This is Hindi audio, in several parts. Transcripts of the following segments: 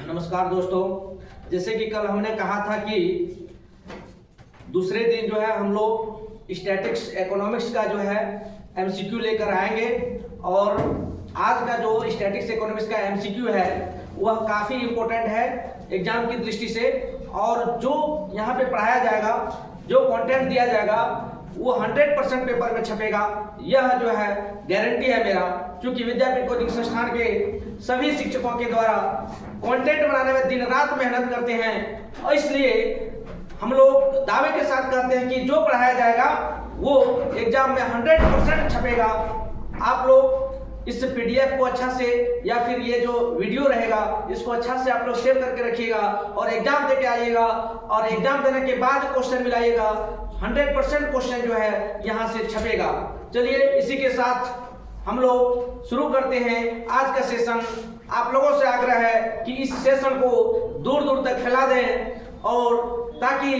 नमस्कार दोस्तों, जैसे कि कल हमने कहा था कि दूसरे दिन जो है हम लोग स्टैटिक्स इकोनॉमिक्स का जो है एमसीक्यू लेकर आएंगे। और आज का जो स्टैटिक्स इकोनॉमिक्स का एमसीक्यू है वह काफ़ी इम्पोर्टेंट है एग्जाम की दृष्टि से। और जो यहाँ पे पढ़ाया जाएगा, जो कंटेंट दिया जाएगा वो 100% पेपर में छपेगा, यह जो है गारंटी है मेरा। क्योंकि विद्यापीठ कोचिंग संस्थान के सभी शिक्षकों के द्वारा कंटेंट बनाने में दिन रात मेहनत करते हैं, और इसलिए हम लोग दावे के साथ कहते हैं कि जो पढ़ाया जाएगा वो एग्जाम में 100% छपेगा। आप लोग इस पीडीएफ को अच्छा से, या फिर ये जो वीडियो रहेगा इसको अच्छा से आप लोग सेव करके रखिएगा और एग्जाम दे के आइएगा। और एग्जाम देने के बाद क्वेश्चन मिलाइएगा, 100% क्वेश्चन जो है यहाँ से छपेगा। चलिए इसी के साथ हम लोग शुरू करते हैं आज का सेशन। आप लोगों से आग्रह है कि इस सेशन को दूर दूर तक फैला दें, और ताकि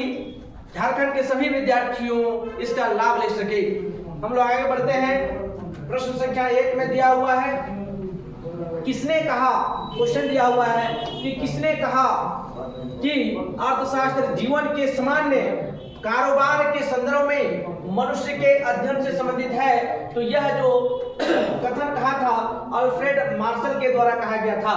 झारखंड के सभी विद्यार्थियों इसका लाभ ले सके। हम लोग आगे बढ़ते हैं। प्रश्न संख्या 1 में दिया हुआ है, किसने कहा, क्वेश्चन दिया हुआ है कि किसने कहा कि अर्थशास्त्र जीवन के सामान्य कारोबार के संदर्भ में मनुष्य के अध्ययन से संबंधित है। तो यह जो कथन कहा था अल्फ्रेड मार्शल के द्वारा कहा गया था।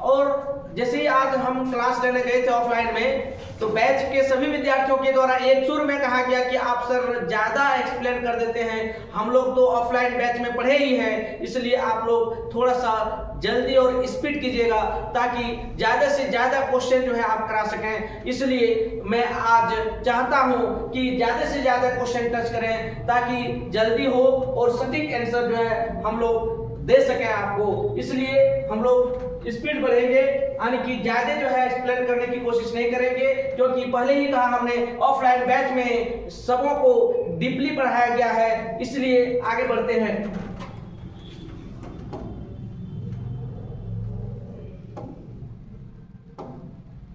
और जैसे ही आज हम क्लास लेने गए थे ऑफलाइन में, तो बैच के सभी विद्यार्थियों के द्वारा एक सुर में कहा गया कि आप सर ज्यादा एक्सप्लेन कर देते हैं। हम लोग तो ऑफलाइन बैच में पढ़े ही हैं, इसलिए आप लोग थोड़ा सा जल्दी और स्पीड कीजिएगा ताकि ज्यादा से ज्यादा क्वेश्चन जो है आप करा सकें। इसलिए मैं आज चाहता हूं कि ज्यादा से ज्यादा क्वेश्चन टच करें ताकि जल्दी हो और सटीक आंसर जो है हम लोग दे सकें आपको। इसलिए हम लोग स्पीड बढ़ेंगे, यानी कि ज्यादा जो है एक्सप्लेन करने की कोशिश नहीं करेंगे, क्योंकि पहले ही कहा हमने ऑफलाइन बैच में सबों को डीपली पढ़ाया गया है। इसलिए आगे बढ़ते हैं।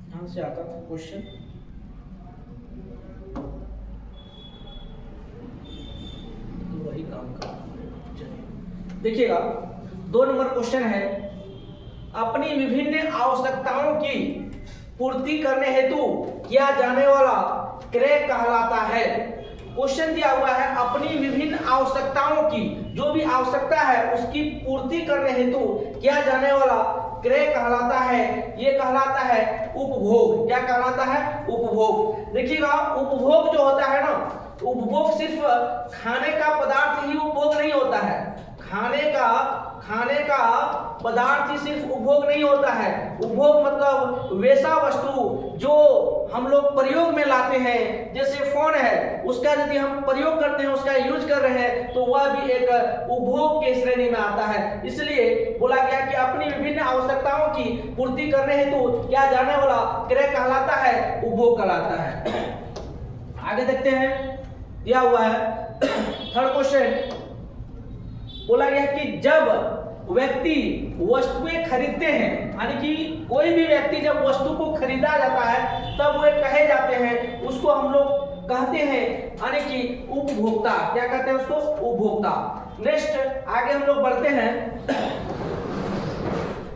यहां से आता था क्वेश्चन, वही काम का। देखिएगा 2 नंबर क्वेश्चन है, अपनी विभिन्न आवश्यकताओं की पूर्ति करने हेतु किया जाने वाला क्रय कहलाता है। क्वेश्चन दिया हुआ है, अपनी विभिन्न आवश्यकताओं की, जो भी आवश्यकता है उसकी पूर्ति करने हेतु किया जाने वाला क्रय कहलाता है। ये कहलाता है उपभोग। क्या कहलाता है? उपभोग। देखिएगा उपभोग जो होता है ना, उपभोग सिर्फ खाने का पदार्थ ही उपभोग नहीं होता है। खाने का पदार्थ ही सिर्फ उपभोग नहीं होता है। उपभोग मतलब वैसा वस्तु जो हम लोग प्रयोग में लाते हैं, जैसे फोन है, उसका यदि हम प्रयोग करते हैं, उसका यूज कर रहे हैं, तो वह भी एक उपभोग के श्रेणी में आता है। इसलिए बोला गया कि अपनी विभिन्न आवश्यकताओं की पूर्ति करने हेतु किया जाने वाला क्रय कहलाता है, उपभोग कहलाता है। आगे देखते हैं, दिया हुआ है 3rd क्वेश्चन, बोला गया कि जब व्यक्ति वस्तुएं खरीदते हैं, यानी कि कोई भी व्यक्ति जब वस्तु को खरीदा जाता है तब वे कहे जाते हैं, उसको हम लोग कहते हैं यानी कि उपभोक्ता। क्या कहते हैं उसको? उपभोक्ता। नेक्स्ट आगे हम लोग बढ़ते हैं।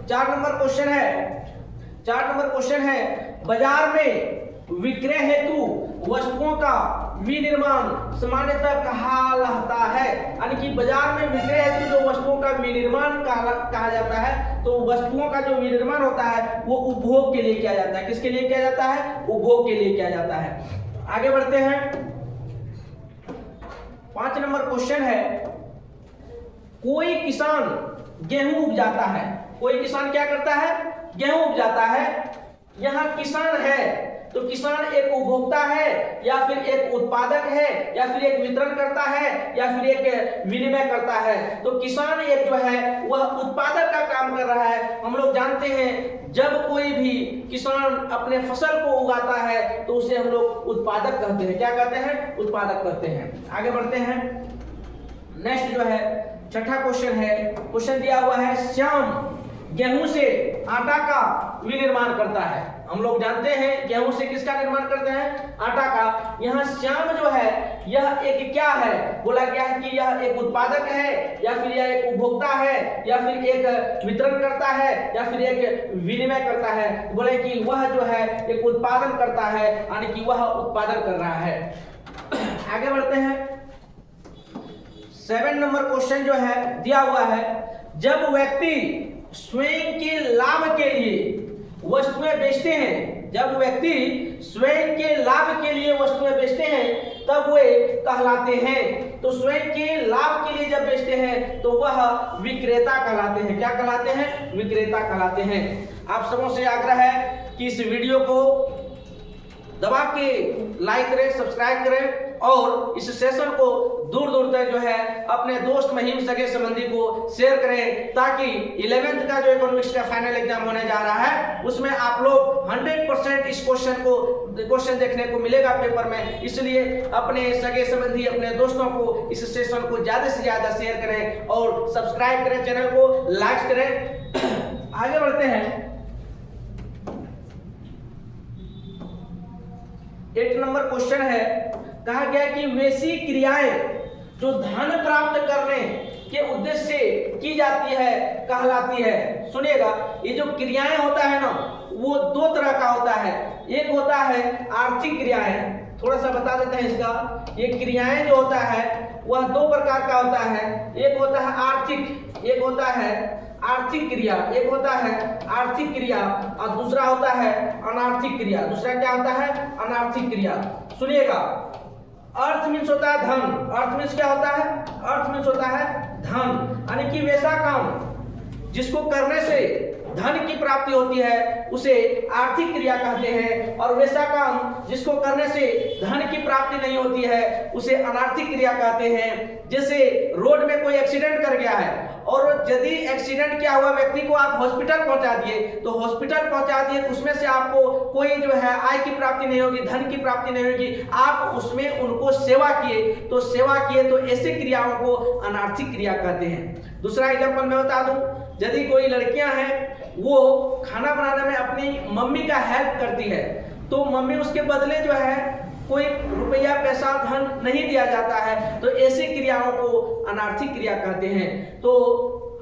4 नंबर क्वेश्चन है, बाजार में विक्रय हेतु वस्तुओं का विनिर्माण सामान्यतः कहलाता है। यानी कि बाजार में विक्रय हेतु जो वस्तुओं का विनिर्माण कहा जाता है, तो वस्तुओं का जो विनिर्माण होता है वो उपभोग के लिए किया जाता है। किसके लिए किया जाता है? उपभोग के लिए किया जाता है। आगे बढ़ते हैं। 5 नंबर क्वेश्चन है, कोई किसान गेहूं उपजाता है। कोई किसान क्या करता है? गेहूं उपजाता है। यहाँ किसान है तो किसान एक उपभोक्ता है, या फिर एक उत्पादक है, या फिर एक वितरण करता है, या फिर एक विनिमय करता है। तो किसान एक जो है वह उत्पादक का काम कर रहा है। हम लोग जानते हैं जब कोई भी किसान अपने फसल को उगाता है तो उसे हम लोग उत्पादक कहते हैं। क्या कहते हैं? उत्पादक कहते हैं। आगे बढ़ते हैं। नेक्स्ट जो है 6ठा क्वेश्चन है, क्वेश्चन दिया हुआ है, श्याम गेहूं से आटा का विनिर्माण करता है। हम लोग जानते हैं गेहूं से किसका निर्माण करते हैं? आटा का। यहाँ श्याम जो है यह एक क्या है? बोला गया है कि यह एक उत्पादक है या फिर यह एक उपभोक्ता है या फिर एक वितरण करता है या फिर एक विनिमय करता है। बोले कि वह जो है एक उत्पादन करता है, यानी कि वह उत्पादन कर रहा है। आगे बढ़ते हैं। 7 नंबर क्वेश्चन जो है दिया हुआ है, जब व्यक्ति स्वयं के लाभ के लिए वस्तुएं बेचते हैं, जब व्यक्ति स्वयं के लाभ के लिए वस्तुएं बेचते हैं तब वे कहलाते हैं। तो स्वयं के लाभ के लिए जब बेचते हैं तो वह विक्रेता कहलाते हैं। क्या कहलाते हैं? विक्रेता कहलाते हैं। आप सबों से आग्रह है कि इस वीडियो को दबा के लाइक करें, सब्सक्राइब करें और इस सेशन को दूर दूर तक जो है अपने दोस्त महिम सगे संबंधी को शेयर करें, ताकि 11th का जो इकोनॉमिक्स का फाइनल एग्जाम होने जा रहा है उसमें आप लोग 100% इस क्वेश्चन देखने को मिलेगा पेपर में। इसलिए अपने सगे संबंधी, अपने दोस्तों को इस सेशन को ज्यादा से ज्यादा शेयर करें और सब्सक्राइब करें, चैनल को लाइक करें। आगे बढ़ते हैं। 8 नंबर क्वेश्चन है, कहा गया कि वैसी क्रियाएं जो धन प्राप्त करने के उद्देश्य से की जाती है कहलाती है। सुनिएगा, ये जो क्रियाएं होता है ना वो 2 तरह का होता है। एक होता है आर्थिक क्रियाएं, थोड़ा सा बता देते हैं इसका। ये क्रियाएं जो होता है वह 2 प्रकार का होता है। एक होता है आर्थिक, एक होता है आर्थिक क्रिया, एक होता है आर्थिक क्रिया और दूसरा होता है अनार्थिक क्रिया। दूसरा क्या होता है? अनार्थिक क्रिया। सुनिएगा, अर्थ मीन्स होता है धन। अर्थ मीन्स क्या होता है? अर्थ मीन्स होता है धन, यानी कि वैसा काम जिसको करने से धन की प्राप्ति होती है उसे आर्थिक क्रिया कहते हैं, और वैसा काम जिसको करने से धन की प्राप्ति नहीं होती है उसे अनार्थिक क्रिया कहते हैं। जैसे रोड में कोई एक्सीडेंट कर गया है और यदि एक्सीडेंट क्या हुआ, व्यक्ति को आप हॉस्पिटल पहुंचा दिए, तो हॉस्पिटल पहुंचा दिए उसमें से आपको कोई जो है आय की प्राप्ति नहीं होगी, धन की प्राप्ति नहीं होगी, आप उसमें उनको सेवा किए, तो सेवा किए तो ऐसी क्रियाओं को अनार्थिक क्रिया कहते हैं। दूसरा एग्जाम्पल मैं बता दूं, यदि कोई लड़कियां हैं वो खाना बनाने में अपनी मम्मी का हेल्प करती है, तो मम्मी उसके बदले जो है कोई रुपया, पैसा, धन नहीं दिया जाता है, तो ऐसी क्रियाओं को अनार्थिक क्रिया कहते हैं। तो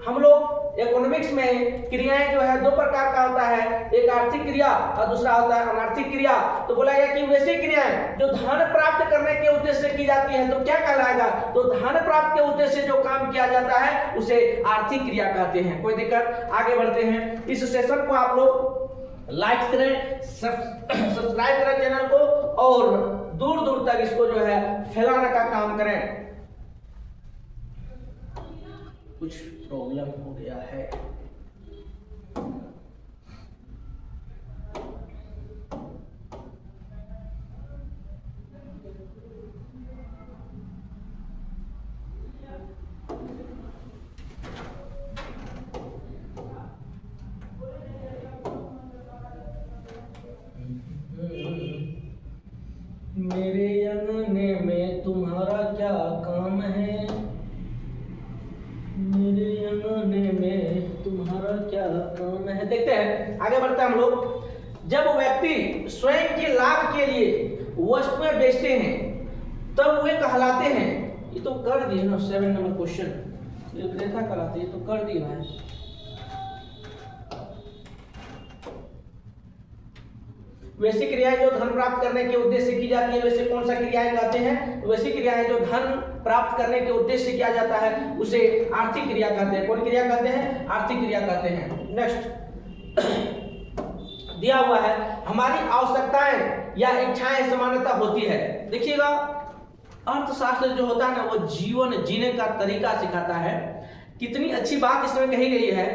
हम लोग इकोनॉमिक्स में क्रियाएं जो है 2 प्रकार का होता है, एक आर्थिक क्रिया और दूसरा होता है अनार्थिक क्रिया। तो बोला गया कि वैसी क्रियाएं जो धन प्राप्त करने के उद्देश्य से की जाती है तो क्या कहलाएगा? तो धन प्राप्त के उद्देश्य से जो काम किया जाता है उसे आर्थिक क्रिया कहते हैं। कोई दिक्कत? आगे बढ़ते हैं। इस सेशन को आप लोग लाइक करें, सब्सक्राइब करें चैनल को और दूर दूर तक इसको जो है फैलाने का काम करें। कुछ प्रॉब्लम हो गया है। मेरे अंगने में तुम्हारा क्या काम है, मेरे अंगने में तुम्हारा क्या काम है। देखते हैं, आगे बढ़ते हैं हम लोग। जब व्यक्ति स्वयं के लाभ के लिए वस्तुएं बेचते हैं तब वे कहलाते हैं। ये तो कर दिए ना 7 नंबर क्वेश्चन, विक्रेता कहलाते, ये तो कर दिया है। वैसी क्रियाएं जो धन प्राप्त करने के उद्देश्य से की जाती है, वैसे कौन सा क्रियाएं कहते हैं? वैसी क्रियाएं जो धन प्राप्त करने के उद्देश्य से किया जाता है उसे आर्थिक क्रिया कहते हैं। कौन क्रिया कहते हैं? आर्थिक क्रिया कहते हैं। नेक्स्ट दिया हुआ है, हमारी आवश्यकताएं या इच्छाएं समानता होती है। देखिएगा, अर्थशास्त्र जो होता है ना वो जीवन जीने का तरीका सिखाता है। कितनी अच्छी बात इसमें कही गई है।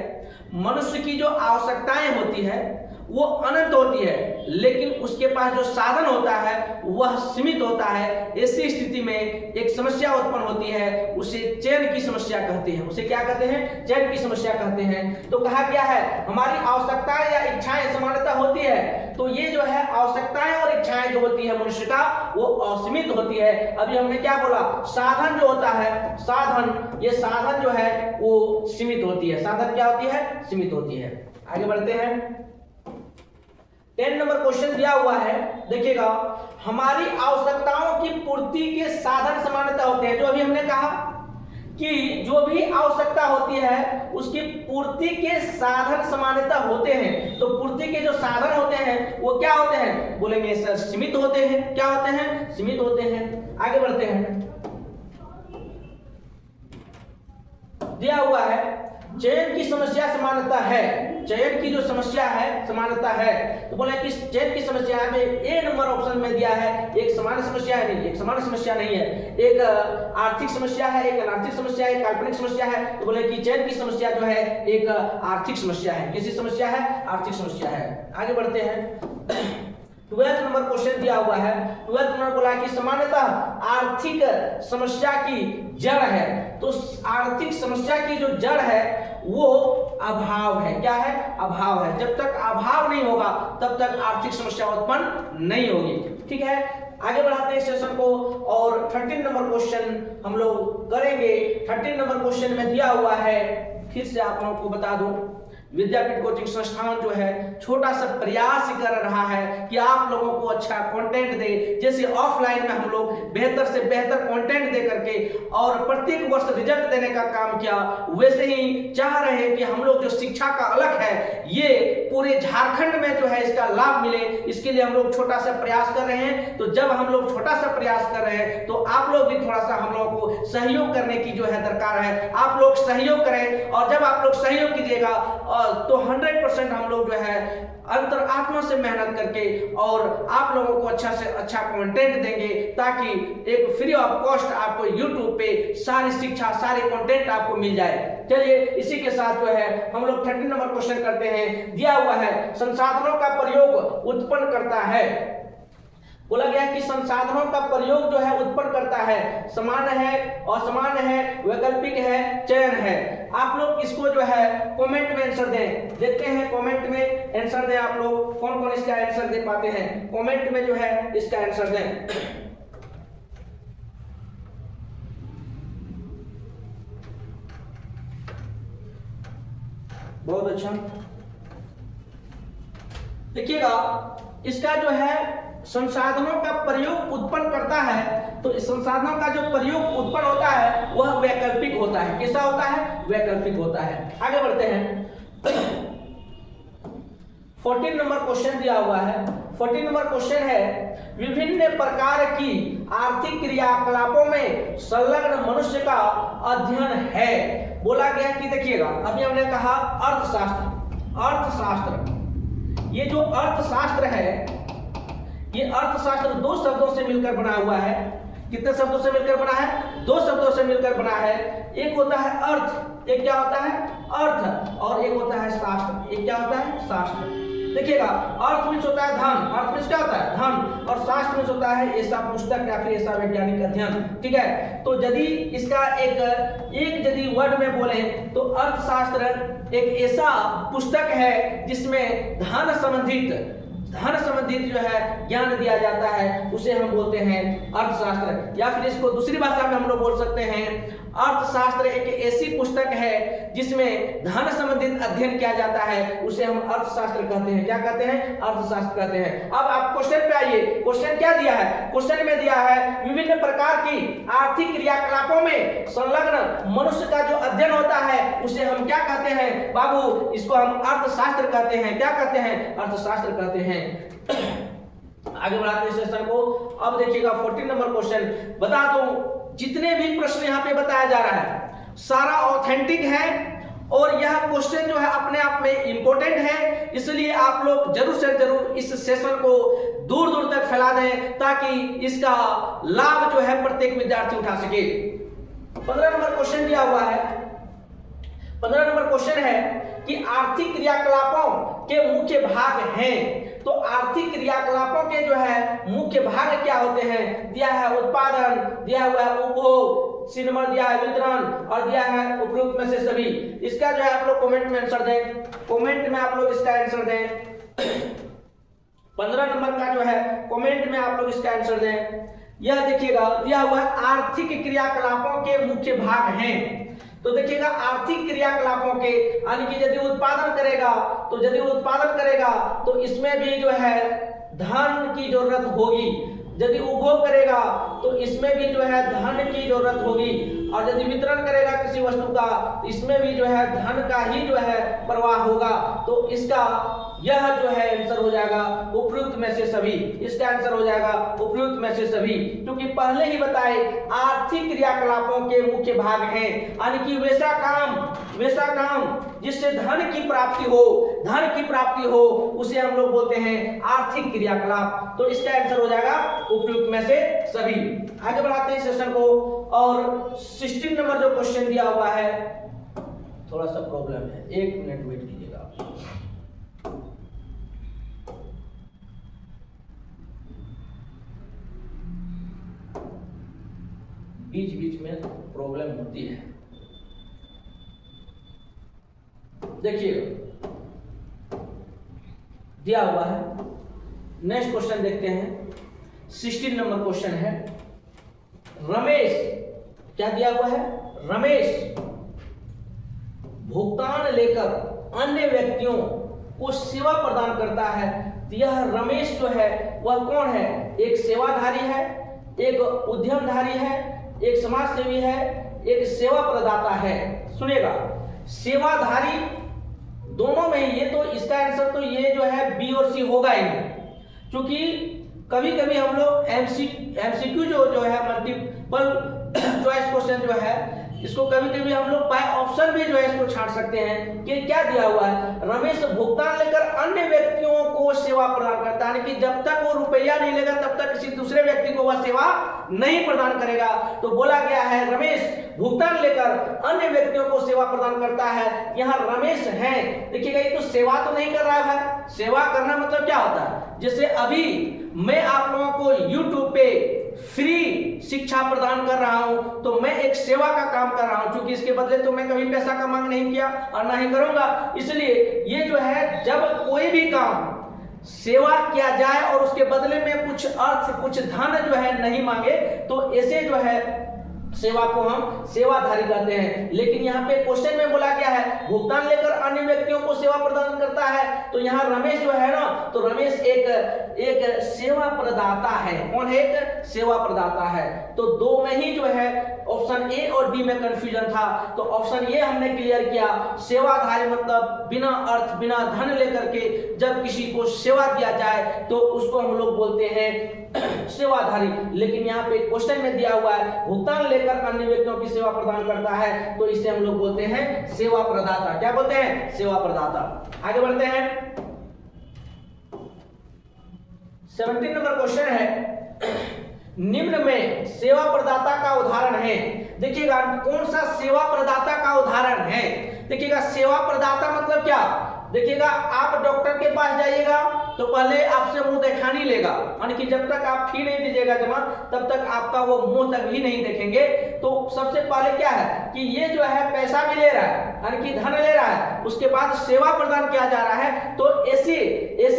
मनुष्य की जो आवश्यकताएं होती है वो अनंत होती है, लेकिन उसके पास जो साधन होता है वह सीमित होता है। ऐसी स्थिति में एक समस्या उत्पन्न होती है, उसे चैन की समस्या कहते हैं। उसे क्या कहते हैं? चैन की समस्या कहते हैं। तो कहा क्या है, हमारी आवश्यकताएं या इच्छाएं समानता होती है। तो ये जो है आवश्यकताएं और इच्छाएं जो होती है मनुष्य का वो असीमित होती है। अभी हमने क्या बोला? साधन जो होता है, साधन, ये साधन जो है वो सीमित होती है। साधन क्या होती है? सीमित होती है। आगे बढ़ते हैं। 10 नंबर क्वेश्चन दिया हुआ है, देखिएगा, हमारी आवश्यकताओं की पूर्ति के साधन समानता होते हैं। जो अभी हमने कहा कि जो भी आवश्यकता होती है उसकी पूर्ति के साधन सामान्यतः होते हैं। तो पूर्ति के जो साधन होते हैं वो क्या होते हैं, बोलेंगे सर सीमित होते हैं। क्या होते हैं, सीमित होते हैं। आगे बढ़ते हैं। दिया हुआ है चयन की समस्या समानता है। चयन की जो समस्या है समानता है, तो बोला कि चयन की समस्या में ए नंबर ऑप्शन में दिया है एक समान समस्या है, नहीं एक समान समस्या नहीं है, एक आर्थिक समस्या है, एक अनार्थिक समस्या है, एक काल्पनिक समस्या है। तो बोले कि चयन की समस्या जो है एक आर्थिक समस्या है। कैसी समस्या है, आर्थिक समस्या है। आगे बढ़ते हैं। 12th नंबर क्वेश्चन दिया हुआ है। 12th नंबर बोला कि सामान्यतः आर्थिक समस्या की जड़ है। तो आर्थिक समस्या की जो जड़ है वो अभाव है। क्या है, अभाव है। जब तक अभाव नहीं होगा तब तक आर्थिक समस्या उत्पन्न नहीं होगी। ठीक है, आगे बढ़ाते हैं सेशन को और 13 नंबर क्वेश्चन हम लोग करेंगे। 13 नंबर क्वेश्चन में दिया हुआ है, फिर से आप लोगों को बता दूं, विद्यापीठ कोचिंग संस्थान जो है छोटा सा प्रयास कर रहा है कि आप लोगों को अच्छा कंटेंट दे। जैसे ऑफलाइन में हम लोग बेहतर से बेहतर कंटेंट दे करके और प्रत्येक वर्ष रिजल्ट देने का काम किया, वैसे ही चाह रहे हैं कि हम लोग जो शिक्षा का अलग है ये पूरे झारखंड में जो है इसका लाभ मिले। इसके लिए हम लोग छोटा सा प्रयास कर रहे हैं। तो जब हम लोग छोटा सा प्रयास कर रहे हैं तो आप लोग भी थोड़ा सा हम लोगों को सहयोग करने की जो है दरकार है। आप लोग सहयोग करें और जब आप लोग सहयोग कीजिएगा तो 100% हम लोग जो है अंतरात्मा से मेहनत करके और आप लोगों को अच्छा से अच्छा कंटेंट देंगे, ताकि एक फ्री ऑफ कॉस्ट आपको YouTube पे सारी शिक्षा सारे कंटेंट आपको मिल जाए। चलिए इसी के साथ जो है हम लोग 13 नंबर क्वेश्चन करते हैं। दिया हुआ है संसाधनों का प्रयोग उत्पन्न करता है। बोला गया कि संसाधनों का प्रयोग जो है उत्पन्न करता है, समान है, असमान है, वैकल्पिक है, चयन है। आप लोग इसको जो है कमेंट में आंसर दें। देखते हैं कमेंट में आंसर दें आप लोग, कौन कौन इसका आंसर दे पाते हैं। कमेंट में जो है इसका आंसर दें। बहुत अच्छा। देखिएगा इसका जो है संसाधनों का प्रयोग उत्पन्न करता है, तो इस संसाधनों का जो प्रयोग उत्पन्न होता है वह वैकल्पिक होता है। कैसा होता है, वैकल्पिक होता है। आगे बढ़ते हैं। 14 नंबर क्वेश्चन दिया हुआ है। 14 नंबर क्वेश्चन है विभिन्न प्रकार की आर्थिक क्रियाकलापों में संलग्न मनुष्य का अध्ययन है। बोला गया कि देखिएगा अभी हमने कहा अर्थशास्त्र। अर्थशास्त्र, ये जो अर्थशास्त्र है ये अर्थशास्त्र दो शब्दों से मिलकर बना हुआ है। कितने शब्दों से मिलकर बना है, दो शब्दों से मिलकर बना है। एक होता है अर्थ, एक क्या होता है अर्थ, और एक होता है शास्त्र। एक क्या होता है, शास्त्र। देखिएगा अर्थ मीन्स होता है धन, अर्थ मीन्स क्या होता है धन, और शास्त्र मीन्स होता है ऐसा पुस्तक या फिर ऐसा वैज्ञानिक अध्ययन। ठीक है, तो यदि इसका एक यदि वर्ड में बोले तो अर्थशास्त्र एक ऐसा पुस्तक है जिसमें धन संबंधित जो है ज्ञान दिया जाता है, उसे हम बोलते हैं अर्थशास्त्र। या फिर इसको दूसरी भाषा में हम लोग बोल सकते हैं अर्थशास्त्र एक ऐसी पुस्तक है जिसमें धन संबंधित अध्ययन किया जाता है, उसे हम अर्थशास्त्र कहते हैं। क्या कहते हैं, अर्थशास्त्र कहते हैं। अब आप क्वेश्चन पे आइए। क्वेश्चन क्या दिया है, क्वेश्चन में दिया है विभिन्न प्रकार की आर्थिक क्रियाकलापों में संलग्न मनुष्य का जो अध्ययन होता है उसे हम क्या कहते हैं बाबू, इसको हम अर्थशास्त्र कहते हैं। क्या कहते हैं, अर्थशास्त्र कहते हैं। आगे बढ़ाते हैं सेशन को। अब देखिएगा 14 नंबर क्वेश्चन। बता दूं जितने भी प्रश्न यहाँ पे बताया जा रहा है सारा ऑथेंटिक है और यह क्वेश्चन जो है अपने आप में इंपॉर्टेंट है, इसलिए आप लोग जरूर से जरूर इस सेशन को दूर दूर तक फैला दें ताकि इसका लाभ जो है प्रत्येक विद्यार्थी उठा सके। 15 नंबर क्वेश्चन दिया हुआ है। 15 नंबर क्वेश्चन है कि आर्थिक क्रियाकलापों के मुख्य भाग हैं। तो आर्थिक क्रियाकलापों के जो है मुख्य भाग क्या होते हैं, दिया है उत्पादन, दिया हुआ है उपभोग, सी नंबर दिया है वितरण, और दिया है उपरोक्त में से सभी। इसका जो है आप लोग कमेंट में आंसर दें। कमेंट में आप लोग इसका आंसर दें। 15 नंबर का जो है कमेंट में आप लोग इसका आंसर दें। यह देखिएगा दिया हुआ है आर्थिक क्रियाकलापों के मुख्य भाग हैं। तो देखिएगा आर्थिक क्रियाकलापों के यानी कि यदि उत्पादन करेगा तो इसमें भी जो है धन की जरूरत होगी। यदि उपभोग करेगा तो इसमें भी जो है धन की जरूरत होगी। और यदि वितरण करेगा किसी वस्तु का, इसमें भी जो है धन का ही जो है प्रवाह होगा। तो इसका यह जो है आंसर हो जाएगा उपयुक्त में से सभी। इसका आंसर हो जाएगा उपयुक्त में से सभी, क्योंकि पहले ही बताए आर्थिक क्रियाकलापों के मुख्य भाग हैं, यानी कि वैसा काम जिससे धन की प्राप्ति हो उसे हम लोग बोलते हैं आर्थिक क्रियाकलाप। तो इसका आंसर हो जाएगा उपयुक्त में से सभी। आगे बढ़ाते हैं सेशन को, और 16 नंबर जो क्वेश्चन दिया हुआ है, थोड़ा सा प्रॉब्लम है, 1 मिनट वेट कीजिएगा। बीच बीच में प्रॉब्लम होती है। देखिए दिया हुआ है, नेक्स्ट क्वेश्चन देखते हैं। 16 नंबर क्वेश्चन है, रमेश, क्या दिया हुआ है, रमेश भुगतान लेकर अन्य व्यक्तियों को सेवा प्रदान करता है। तो यह रमेश जो है वह कौन है? एक सेवाधारी है, एक उद्यमधारी है, एक समाज सेवी है, एक सेवा प्रदाता है। सुनिएगा, सेवाधारी दोनों में ये तो इसका आंसर तो ये जो है बी और सी होगा ही नहीं, क्योंकि कभी कभी हम लोग एमसीक्यू जो है मल्टीपल चॉइस क्वेश्चन जो है, इसको कभी कभी हम लोग बाय ऑप्शन भी जो है इसको छांट सकते हैं कि क्या दिया हुआ है, रमेश भुगतान लेकर अन्य व्यक्तियों को सेवा प्रदान करता है, कि जब तक वो रुपया नहीं लेगा तब तक किसी दूसरे व्यक्ति को वह सेवा नहीं प्रदान करेगा। तो बोला गया है रमेश भुगतान लेकर अन्य व्यक्तियों को सेवा प्रदान करता है। यहाँ रमेश है, देखिएगा ये तो सेवा तो नहीं कर रहा है। सेवा करना मतलब क्या होता है, जैसे अभी मैं आप लोगों को YouTube पे फ्री शिक्षा प्रदान कर रहा हूं, तो मैं एक सेवा का काम कर रहा हूं, क्योंकि इसके बदले तो मैं कभी पैसा का मांग नहीं किया और ना ही करूंगा। इसलिए ये जो है, जब कोई भी काम सेवा किया जाए और उसके बदले में कुछ अर्थ, कुछ धन जो है नहीं मांगे, तो ऐसे जो है सेवा को हम सेवाधारी कहते हैं। लेकिन यहाँ पे क्वेश्चन में बोला क्या है, भुगतान लेकर अन्य व्यक्तियों को सेवा प्रदान करता है। तो यहाँ रमेश जो है ना, तो रमेश एक सेवा प्रदाता है। कौन है? एक सेवा प्रदाता है। तो दो में ही जो है ऑप्शन ए और डी में कंफ्यूजन था, तो ऑप्शन ए हमने क्लियर किया। सेवाधारी मतलब बिना अर्थ, बिना धन लेकर के जब किसी को सेवा दिया जाए तो उसको हम लोग बोलते हैं सेवाधारी। लेकिन यहाँ पे क्वेश्चन में दिया हुआ है भुगतान लेकर अन्य व्यक्तियों की सेवा प्रदान करता है, तो इसे हम लोग बोलते हैं सेवा प्रदाता। क्या बोलते हैं? सेवा प्रदाता। आगे बढ़ते हैं, 17 नंबर क्वेश्चन है, निम्न में सेवा प्रदाता का उदाहरण है। देखिएगा कौन सा सेवा प्रदाता का उदाहरण है। देखिएगा सेवा प्रदाता मतलब क्या, देखिएगा आप डॉक्टर के पास जाइएगा तो पहले आपसे मुंह दिखानी लेगा, यानी कि जब तक आप फी नहीं दीजिएगा जमा, तब तक आपका वो मुंह तक भी नहीं देखेंगे। तो सबसे पहले क्या है कि ये जो है पैसा भी ले रहा है, यानी कि धन ले रहा है, उसके बाद सेवा प्रदान किया जा रहा है। तो ऐसे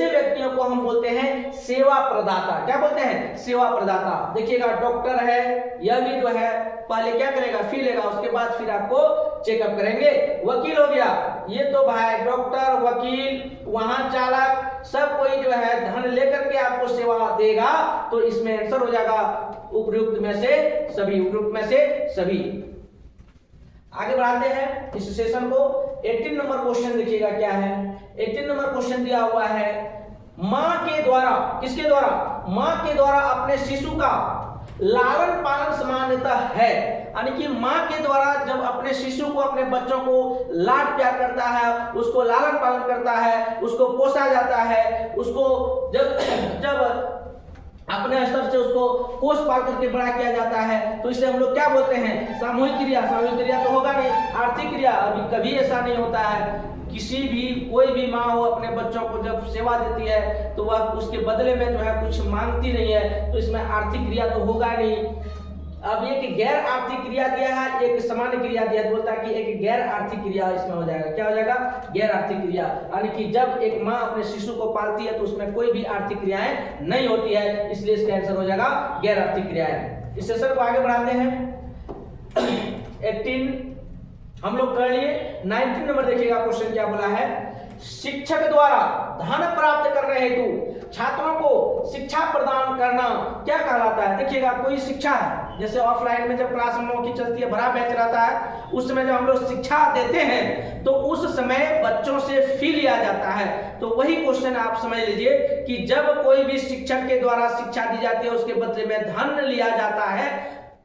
व्यक्तियों को हम बोलते हैं सेवा प्रदाता। क्या बोलते हैं? सेवा प्रदाता। देखिएगा डॉक्टर है, यह भी जो है पहले क्या करेगा, फी लेगा, उसके बाद फिर आपको चेकअप करेंगे। वकील हो गया, ये तो भाई डॉक्टर, वकील, वाहन चालक, सब कोई जो है धन लेकर के आपको सेवा देगा। तो इसमें आंसर हो जाएगा उपयुक्त में से सभी, उपयुक्त में से सभी। आगे बढ़ाते हैं इस सेशन को। 18 नंबर क्वेश्चन देखिएगा क्या है। 18 नंबर क्वेश्चन दिया हुआ है, मां के द्वारा, किसके द्वारा? मां के द्वारा अपने शिशु का लालन पालन सामान्यतः है, यानी कि मां के द्वारा जब अपने शिशु को, अपने बच्चों को लाड प्यार करता है, उसको लालन पालन करता है, उसको पोसा जाता है, उसको जब अपने स्तर से उसको पोष पाल करके बड़ा किया जाता है, तो इसे हम लोग क्या बोलते हैं? सामूहिक क्रिया। सामूहिक क्रिया तो होगा नहीं, आर्थिक क्रिया। अभी कभी ऐसा नहीं होता है, किसी भी कोई भी माँ हो अपने बच्चों को जब सेवा देती है तो वह उसके बदले में जो है कुछ मांगती नहीं है, तो इसमें आर्थिक क्रिया तो होगा नहीं। अब एक गैर आर्थिक क्रिया दिया है, एक सामान्य क्रिया दिया है, बोलता है कि एक गैर आर्थिक क्रिया इसमें हो जाएगा। क्या हो जाएगा? गैर आर्थिक क्रिया, यानी कि जब एक माँ अपने शिशु को पालती है तो उसमें कोई भी आर्थिक क्रियाएं नहीं होती है, इसलिए इसका आंसर हो जाएगा गैर आर्थिक क्रियाएं। इस सेशन को आगे बढ़ाते हैं। 18 हम लोग कर लिए। 19 नंबर देखिएगा क्वेश्चन क्या बोला है, शिक्षक द्वारा धन प्राप्त करने हेतु छात्रों को शिक्षा प्रदान करना क्या कहलाता है? देखिएगा कोई शिक्षा है, जैसे ऑफलाइन में जब क्लास हम लोगों की चलती है, बड़ा बैच रहता है, उस समय जब हम लोग शिक्षा देते हैं तो उस समय बच्चों से फी लिया जाता है। तो वही क्वेश्चन आप समझ लीजिए कि जब कोई भी शिक्षक के द्वारा शिक्षा दी जाती है, उसके बदले में धन लिया जाता है,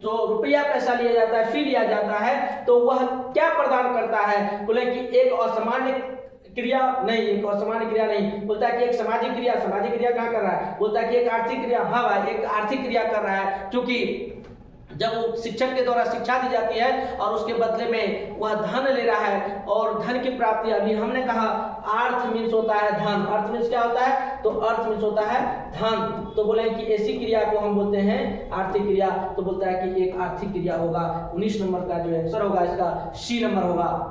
तो रुपया पैसा लिया जाता है, फी लिया जाता है, तो वह क्या प्रदान करता है? बोले कि एक असामान्य क्रिया नहीं, एक असामान्य क्रिया नहीं, बोलता है कि एक सामाजिक क्रिया। सामाजिक क्रिया क्या कर रहा है? बोलता है कि एक आर्थिक क्रिया। हाँ भाई, एक आर्थिक क्रिया कर रहा है, क्योंकि जब शिक्षक के द्वारा शिक्षा दी जाती है और उसके बदले में वह धन ले रहा है, और धन की प्राप्ति, अभी हमने कहा अर्थ मीन्स होता है धन। अर्थ मीन्स क्या होता है? तो अर्थ मीन्स होता है धन। तो बोले कि ऐसी क्रिया को हम बोलते हैं आर्थिक क्रिया। तो बोलता है कि एक आर्थिक क्रिया होगा। 19 नंबर का जो आंसर होगा इसका सी नंबर होगा।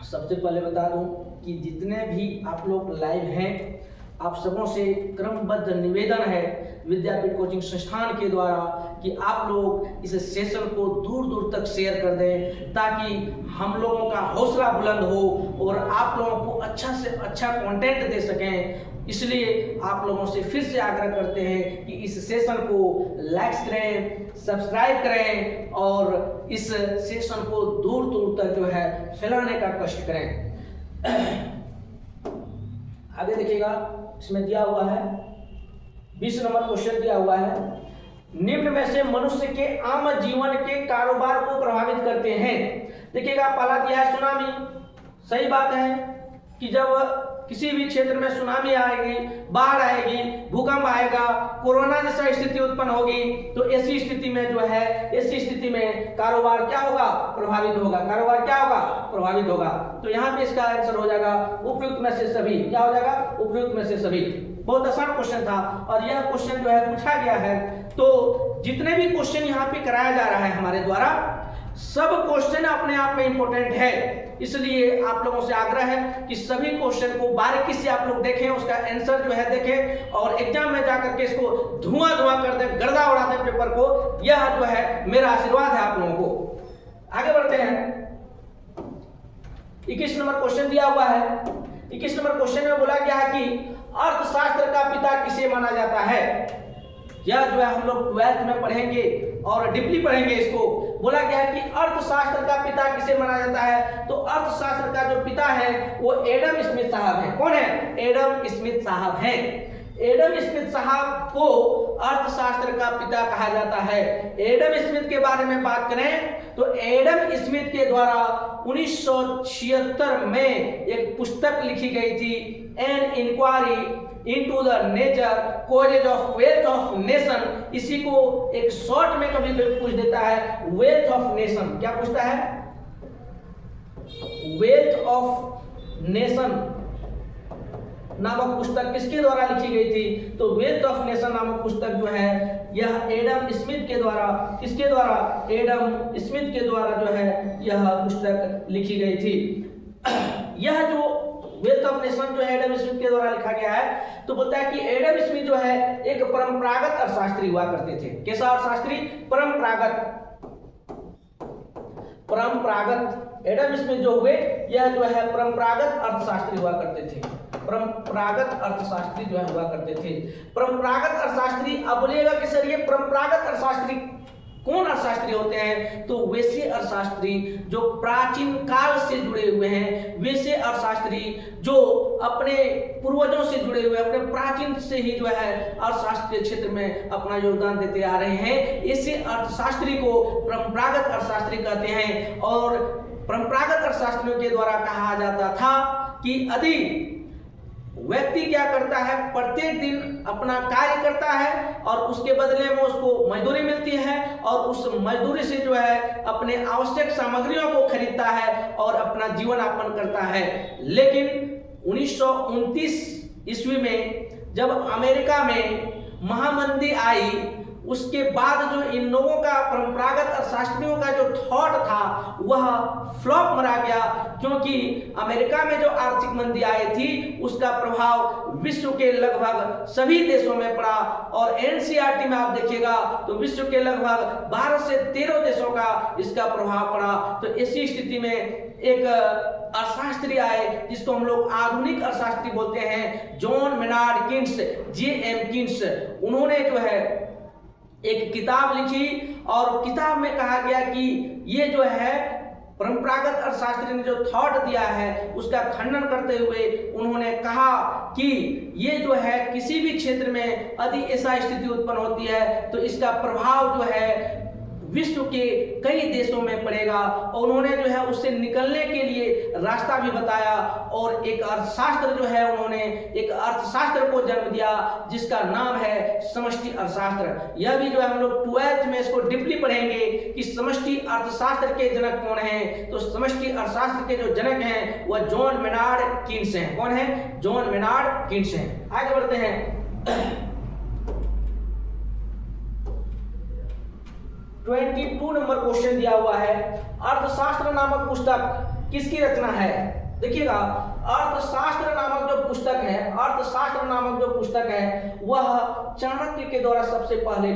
सबसे पहले बता दूं कि जितने भी आप लोग लाइव हैं, आप सबों से क्रमबद्ध निवेदन है विद्यापीठ कोचिंग संस्थान के द्वारा कि आप लोग इस सेशन को दूर दूर तक शेयर कर दें, ताकि हम लोगों का हौसला बुलंद हो और आप लोगों को अच्छा से अच्छा कंटेंट दे सकें। इसलिए आप लोगों से फिर से आग्रह करते हैं कि इस सेशन को लाइक करें, सब्सक्राइब करें और इस सेशन को दूर दूर तक जो है फैलाने का कष्ट करें। आगे देखिएगा, इसमें दिया हुआ है 20 नंबर क्वेश्चन दिया हुआ है, निम्न में से मनुष्य के आम जीवन के कारोबार को प्रभावित करते हैं। देखिएगा, पहला दिया है सुनामी। सही बात है कि जब किसी भी क्षेत्र में सुनामी आएगी, बाढ़ आएगी, भूकंप आएगा, कोरोना जैसा स्थिति उत्पन्न होगी, तो ऐसी स्थिति में जो है, ऐसी स्थिति में कारोबार क्या होगा? प्रभावित होगा। कारोबार क्या होगा? प्रभावित होगा। तो यहाँ पे इसका आंसर हो जाएगा उपयुक्त में से सभी। क्या हो जाएगा? उपयुक्त में से सभी। बहुत आसान क्वेश्चन था और यह क्वेश्चन जो है पूछा गया है। तो जितने भी क्वेश्चन यहाँ पे कराया जा रहा है हमारे द्वारा, सब क्वेश्चन अपने आप में इंपॉर्टेंट है। इसलिए आप लोगों से आग्रह है कि सभी क्वेश्चन को बारीकी से आप लोग देखें, उसका आंसर जो है देखें और एग्जाम में जाकर के इसको धुआं कर दे, गर्दा उड़ा दे पेपर को। यह जो है मेरा आशीर्वाद है आप लोगों को। आगे बढ़ते हैं। 21 नंबर क्वेश्चन दिया हुआ है। 21 नंबर क्वेश्चन में बोला गया है कि अर्थशास्त्र का पिता किसे माना जाता है? यह जो है हम लोग 12th में पढ़ेंगे और डीपली पढ़ेंगे इसको। बोला गया है कि अर्थशास्त्र का पिता किसे माना जाता है? तो अर्थशास्त्र का जो पिता है वो एडम स्मिथ साहब है। कौन है? एडम स्मिथ साहब है। एडम स्मिथ साहब को अर्थशास्त्र का पिता कहा जाता है। एडम स्मिथ के बारे में बात करें तो एडम स्मिथ के द्वारा 1976 में एक पुस्तक लिखी गई थी, an inquiry into the nature causes of wealth of nation. इसी को एक शॉर्ट में कभी कभी पूछ देता है वेल्थ ऑफ नेशन। क्या पूछता है? वेल्थ ऑफ नेशन नामक पुस्तक किसके द्वारा लिखी गई थी? तो वेल्थ ऑफ नेशन नामक पुस्तक जो है यह एडम स्मिथ के द्वारा, किसके द्वारा? एडम स्मिथ के द्वारा जो है यह पुस्तक लिखी गई थी। यह जो वेल्थ ऑफ नेशन जो है एडम स्मिथ के द्वारा लिखा गया है, तो बोलता है कि एडम स्मिथ जो है एक परंपरागत अर्थशास्त्री हुआ करते थे। कैसा अर्थशास्त्री? परंपरागत। एडम स्मिथ जो हुए यह जो है परंपरागत अर्थशास्त्री हुआ करते थे। परंपरागत अर्थशास्त्री जो है हुआ करते थे। परंपरागत अर्थशास्त्री, अब बोलिएगा कि सर ये परंपरागत अर्थशास्त्री कौन अर्थशास्त्री होते हैं? तो वैसे अर्थशास्त्री जो प्राचीन काल से जुड़े हुए हैं, वैसे अर्थशास्त्री जो अपने पूर्वजों से जुड़े हुए, अपने प्राचीन से ही जो है अर्थशास्त्र के क्षेत्र में अपना योगदान देते आ रहे हैं, ऐसे अर्थशास्त्री को परंपरागत अर्थशास्त्री कहते हैं। और परंपरागत अर्थशास्त्रियों के द्वारा कहा जाता था कि यदि व्यक्ति क्या करता है, प्रत्येक दिन अपना कार्य करता है और उसके बदले में उसको मजदूरी मिलती है और उस मजदूरी से जो है अपने आवश्यक सामग्रियों को खरीदता है और अपना जीवन यापन करता है। लेकिन 1929 ईस्वी में जब अमेरिका में महामंदी आई, उसके बाद जो इन लोगों का, परंपरागत अर्थशास्त्रियों का जो थॉट था था वह फ्लॉप मारा गया, क्योंकि अमेरिका में जो आर्थिक मंदी आई थी उसका प्रभाव विश्व के लगभग सभी देशों में पड़ा। और एनसीईआरटी में आप देखिएगा तो विश्व के लगभग 12 से 13 देशों का इसका प्रभाव पड़ा। तो इसी स्थिति में एक अर्थशास्त्री आए जिसको हम लोग आधुनिक अर्थशास्त्री बोलते हैं, John Maynard Keynes, J.M. Keynes. उन्होंने जो है एक किताब लिखी और किताब में कहा गया कि ये जो है परंपरागत अर्थशास्त्री ने जो थॉट दिया है उसका खंडन करते हुए उन्होंने कहा कि ये जो है किसी भी क्षेत्र में यदि ऐसा स्थिति उत्पन्न होती है तो इसका प्रभाव जो है विश्व के कई देशों में पड़ेगा। और उन्होंने जो है उससे निकलने के लिए रास्ता भी बताया और एक अर्थशास्त्र जो है उन्होंने एक अर्थशास्त्र को जन्म दिया जिसका नाम है समष्टि अर्थशास्त्र। यह भी जो है हम लोग 12th में इसको डीपली पढ़ेंगे कि समष्टि अर्थशास्त्र के जनक कौन हैं। तो समष्टि अर्थशास्त्र के जो जनक हैं वह जॉन मेनार्ड कीन्स हैं। कौन है? जॉन मेनार्ड कीन्स हैं। आगे बढ़ते हैं। 22 नंबर क्वेश्चन दिया हुआ है, अर्थशास्त्र नामक पुस्तक किसकी रचना है? देखिएगा, अर्थशास्त्र नामक जो पुस्तक है, अर्थशास्त्र नामक जो पुस्तक है वह चाणक्य के द्वारा सबसे पहले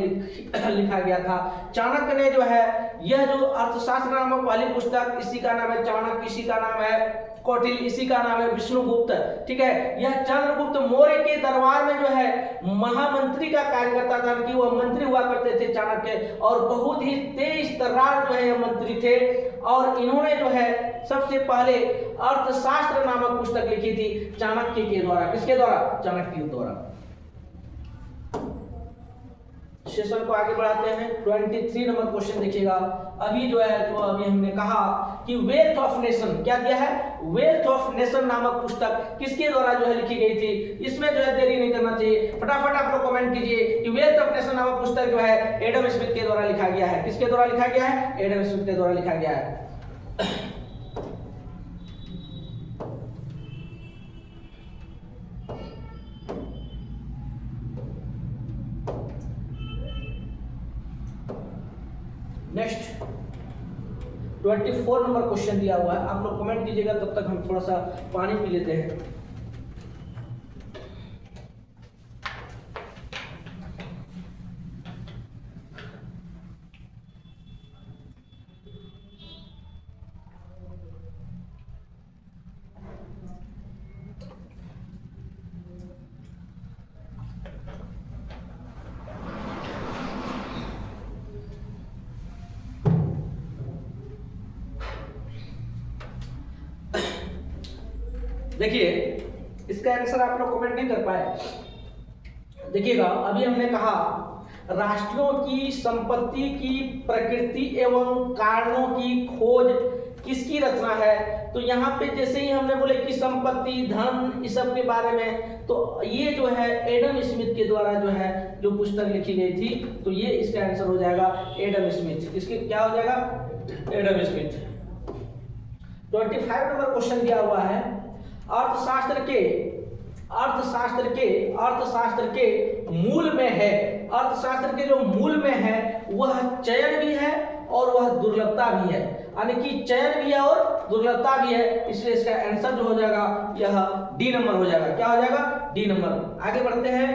लिखा गया था। चाणक्य ने जो है यह जो अर्थशास्त्र नामक पहली पुस्तक, इसी का नाम है चाणक्य, इसी का नाम है कौटिल्य, इसी का नाम है विष्णुगुप्त। ठीक है, यह चंद्रगुप्त मौर्य के दरबार में जो है महामंत्री का कार्य करता था कि वह मंत्री हुआ करते थे चाणक्य, और बहुत ही तेज तर्रार जो है यह मंत्री थे। और इन्होंने जो है सबसे पहले अर्थशास्त्र नामक पुस्तक लिखी थी चाणक्य के द्वारा। किसके द्वारा? चाणक्य के द्वारा। सेशन को आगे बढ़ाते हैं। 23 नंबर क्वेश्चन देखिएगा। अभी जो है जो अभी हमने कहा कि वेल्थ ऑफ नेशन, क्या दिया है? वेल्थ ऑफ नेशन नामक पुस्तक किसके द्वारा जो है लिखी गई थी? इसमें जो है देरी नहीं करना चाहिए, फटाफट आप लोग कमेंट कीजिए कि वेल्थ ऑफ नेशन नामक पुस्तक जो है एडम स्मिथ के द्वारा लिखा गया है। किसके द्वारा लिखा गया है? एडम स्मिथ के द्वारा लिखा गया है। नेक्स्ट 24 नंबर क्वेश्चन दिया हुआ है, आप लोग कमेंट कीजिएगा, तब तक हम थोड़ा सा पानी पी लेते हैं। देखिए, इसका आंसर आप लोग कमेंट नहीं कर पाए। देखिएगा, अभी हमने कहा राष्ट्रों की संपत्ति की प्रकृति एवं कारणों की खोज किसकी रचना है? तो यहाँ पे जैसे ही हमने बोले कि संपत्ति, धन, इस सब के बारे में, तो ये जो है एडम स्मिथ के द्वारा जो है जो पुस्तक लिखी गई थी, तो ये इसका आंसर हो जाएगा एडम स्मिथ। इसके क्या हो जाएगा? Adam Smith. 25 नंबर क्वेश्चन दिया हुआ है, अर्थशास्त्र के मूल में है। अर्थशास्त्र के जो मूल में है वह चयन भी है और वह दुर्लभता भी है, यानी कि चयन भी है और दुर्लभता भी है। इसलिए इसका आंसर जो हो जाएगा यह डी नंबर हो जाएगा। क्या हो जाएगा? D number. आगे बढ़ते हैं।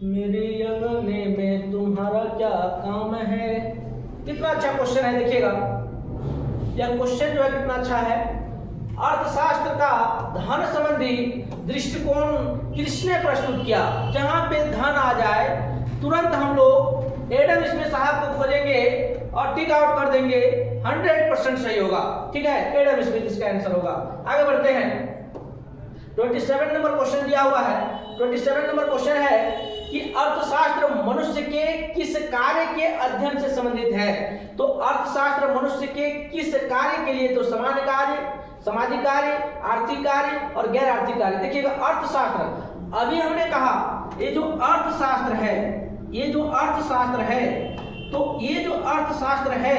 मेरे अंगने में तुम्हारा क्या काम है? कितना अच्छा क्वेश्चन है, देखिएगा यह क्वेश्चन जो है कितना अच्छा है। अर्थशास्त्र का धन संबंधी दृष्टिकोण किसने प्रस्तुत किया? जहां पे धन आ जाए तुरंत हम लोग एडम स्मिथ साहब को खोजेंगे और टिक आउट कर देंगे, 100% सही होगा। ठीक है, एडम स्मिथ इसका आंसर होगा। आगे बढ़ते हैं। 27 नंबर क्वेश्चन दिया हुआ है। 27 नंबर क्वेश्चन है कि अर्थशास्त्र मनुष्य के किस कार्य के अध्ययन से संबंधित है? तो अर्थशास्त्र मनुष्य के किस कार्य के लिए? तो सामान्य कार्य, सामाजिक कार्य, आर्थिक कार्य और गैर आर्थिक कार्य। देखिएगा, अर्थशास्त्र, अभी हमने कहा ये जो अर्थशास्त्र है तो ये जो अर्थशास्त्र है,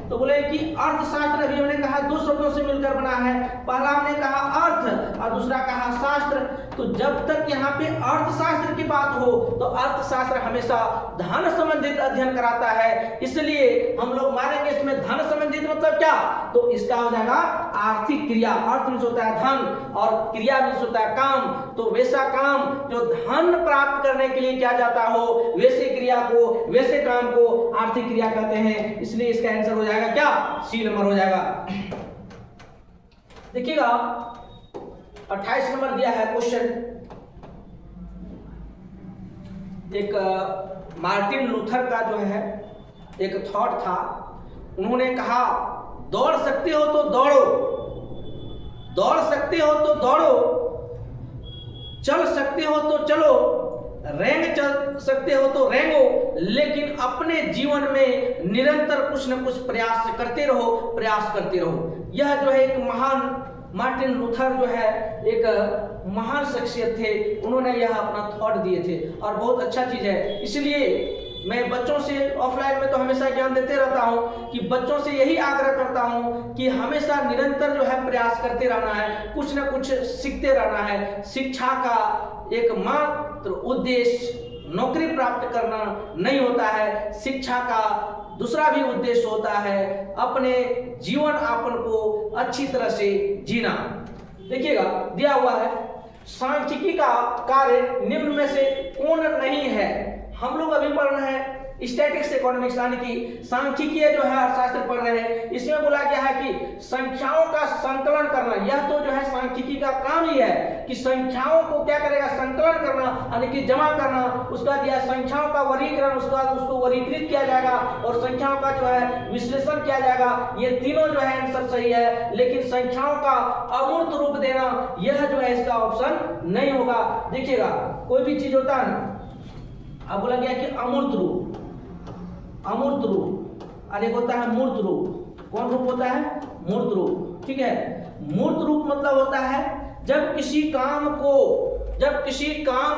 तो बोले कि अर्थशास्त्र अभी हमने कहा दो शब्दों से मिलकर बना है। पहला हमने कहा अर्थ और दूसरा कहा शास्त्र। तो जब तक यहाँ पे अर्थशास्त्र की बात हो तो अर्थशास्त्र हमेशा धन संबंधित अध्ययन कराता है, इसलिए हम लोग मानेंगे इसमें धन संबंधित मतलब क्या, तो इसका हो जाएगा आर्थिक क्रिया। अर्थ में होता है धन और क्रिया में होता है काम। तो वैसा काम जो धन प्राप्त करने के लिए किया जाता हो, वैसे क्रिया को, वैसे काम को आर्थिक क्रिया कहते हैं। इसलिए इसका आंसर हो जाएगा क्या, सी नंबर हो जाएगा। देखिएगा 28 नंबर दिया है क्वेश्चन। एक मार्टिन लूथर का जो है एक थॉट था। उन्होंने कहा दौड़ सकते हो तो दौड़ो, दौड़ सकते हो तो दौड़ो, चल सकते हो तो चलो, रेंग चल सकते हो तो रेंगो, लेकिन अपने जीवन में निरंतर कुछ न कुछ प्रयास करते रहो, प्रयास करते रहो। यह जो है एक महान मार्टिन लूथर जो है एक महान शख्सियत थे। उन्होंने यह अपना थॉट दिए थे और बहुत अच्छा चीज है। इसलिए मैं बच्चों से ऑफलाइन में तो हमेशा ज्ञान देते रहता हूं कि बच्चों से यही आग्रह करता हूं कि हमेशा निरंतर जो है प्रयास करते रहना है, कुछ ना कुछ सीखते रहना है। शिक्षा का एकमात्र उद्देश्य नौकरी प्राप्त करना नहीं होता है, शिक्षा का दूसरा भी उद्देश्य होता है अपने जीवन यापन को अच्छी तरह से जीना। देखिएगा दिया हुआ है सांख्यिकी का कार्य निम्न में से कौन नहीं है। हम लोग अभी पढ़ रहे हैं स्टैटिक्स इकोनॉमिक्स यानी कि सांख्यिकी जो है अर्थशास्त्र पढ़ रहे हैं। इसमें बोला गया है कि संख्याओं का संकलन करना, यह तो जो है सांख्यिकी का काम ही है कि संख्याओं को क्या करेगा, संकलन करना यानी कि जमा करना। उसका दिया संख्याओं का वर्गीकरण, उसका उसको वर्गीकृत किया जाएगा और संख्याओं का जो है विश्लेषण किया जाएगा। ये तीनों जो है आंसर सही है, लेकिन संख्याओं का अमूर्त रूप देना यह जो है इसका ऑप्शन नहीं होगा। देखिएगा कोई भी चीज होता है ना, अब बोला गया कि अमूर्त रूप, अमूर्त रूप और एक होता है मूर्त रूप। कौन रूप होता है, मूर्त रूप, ठीक है। मूर्त रूप मतलब होता है जब किसी काम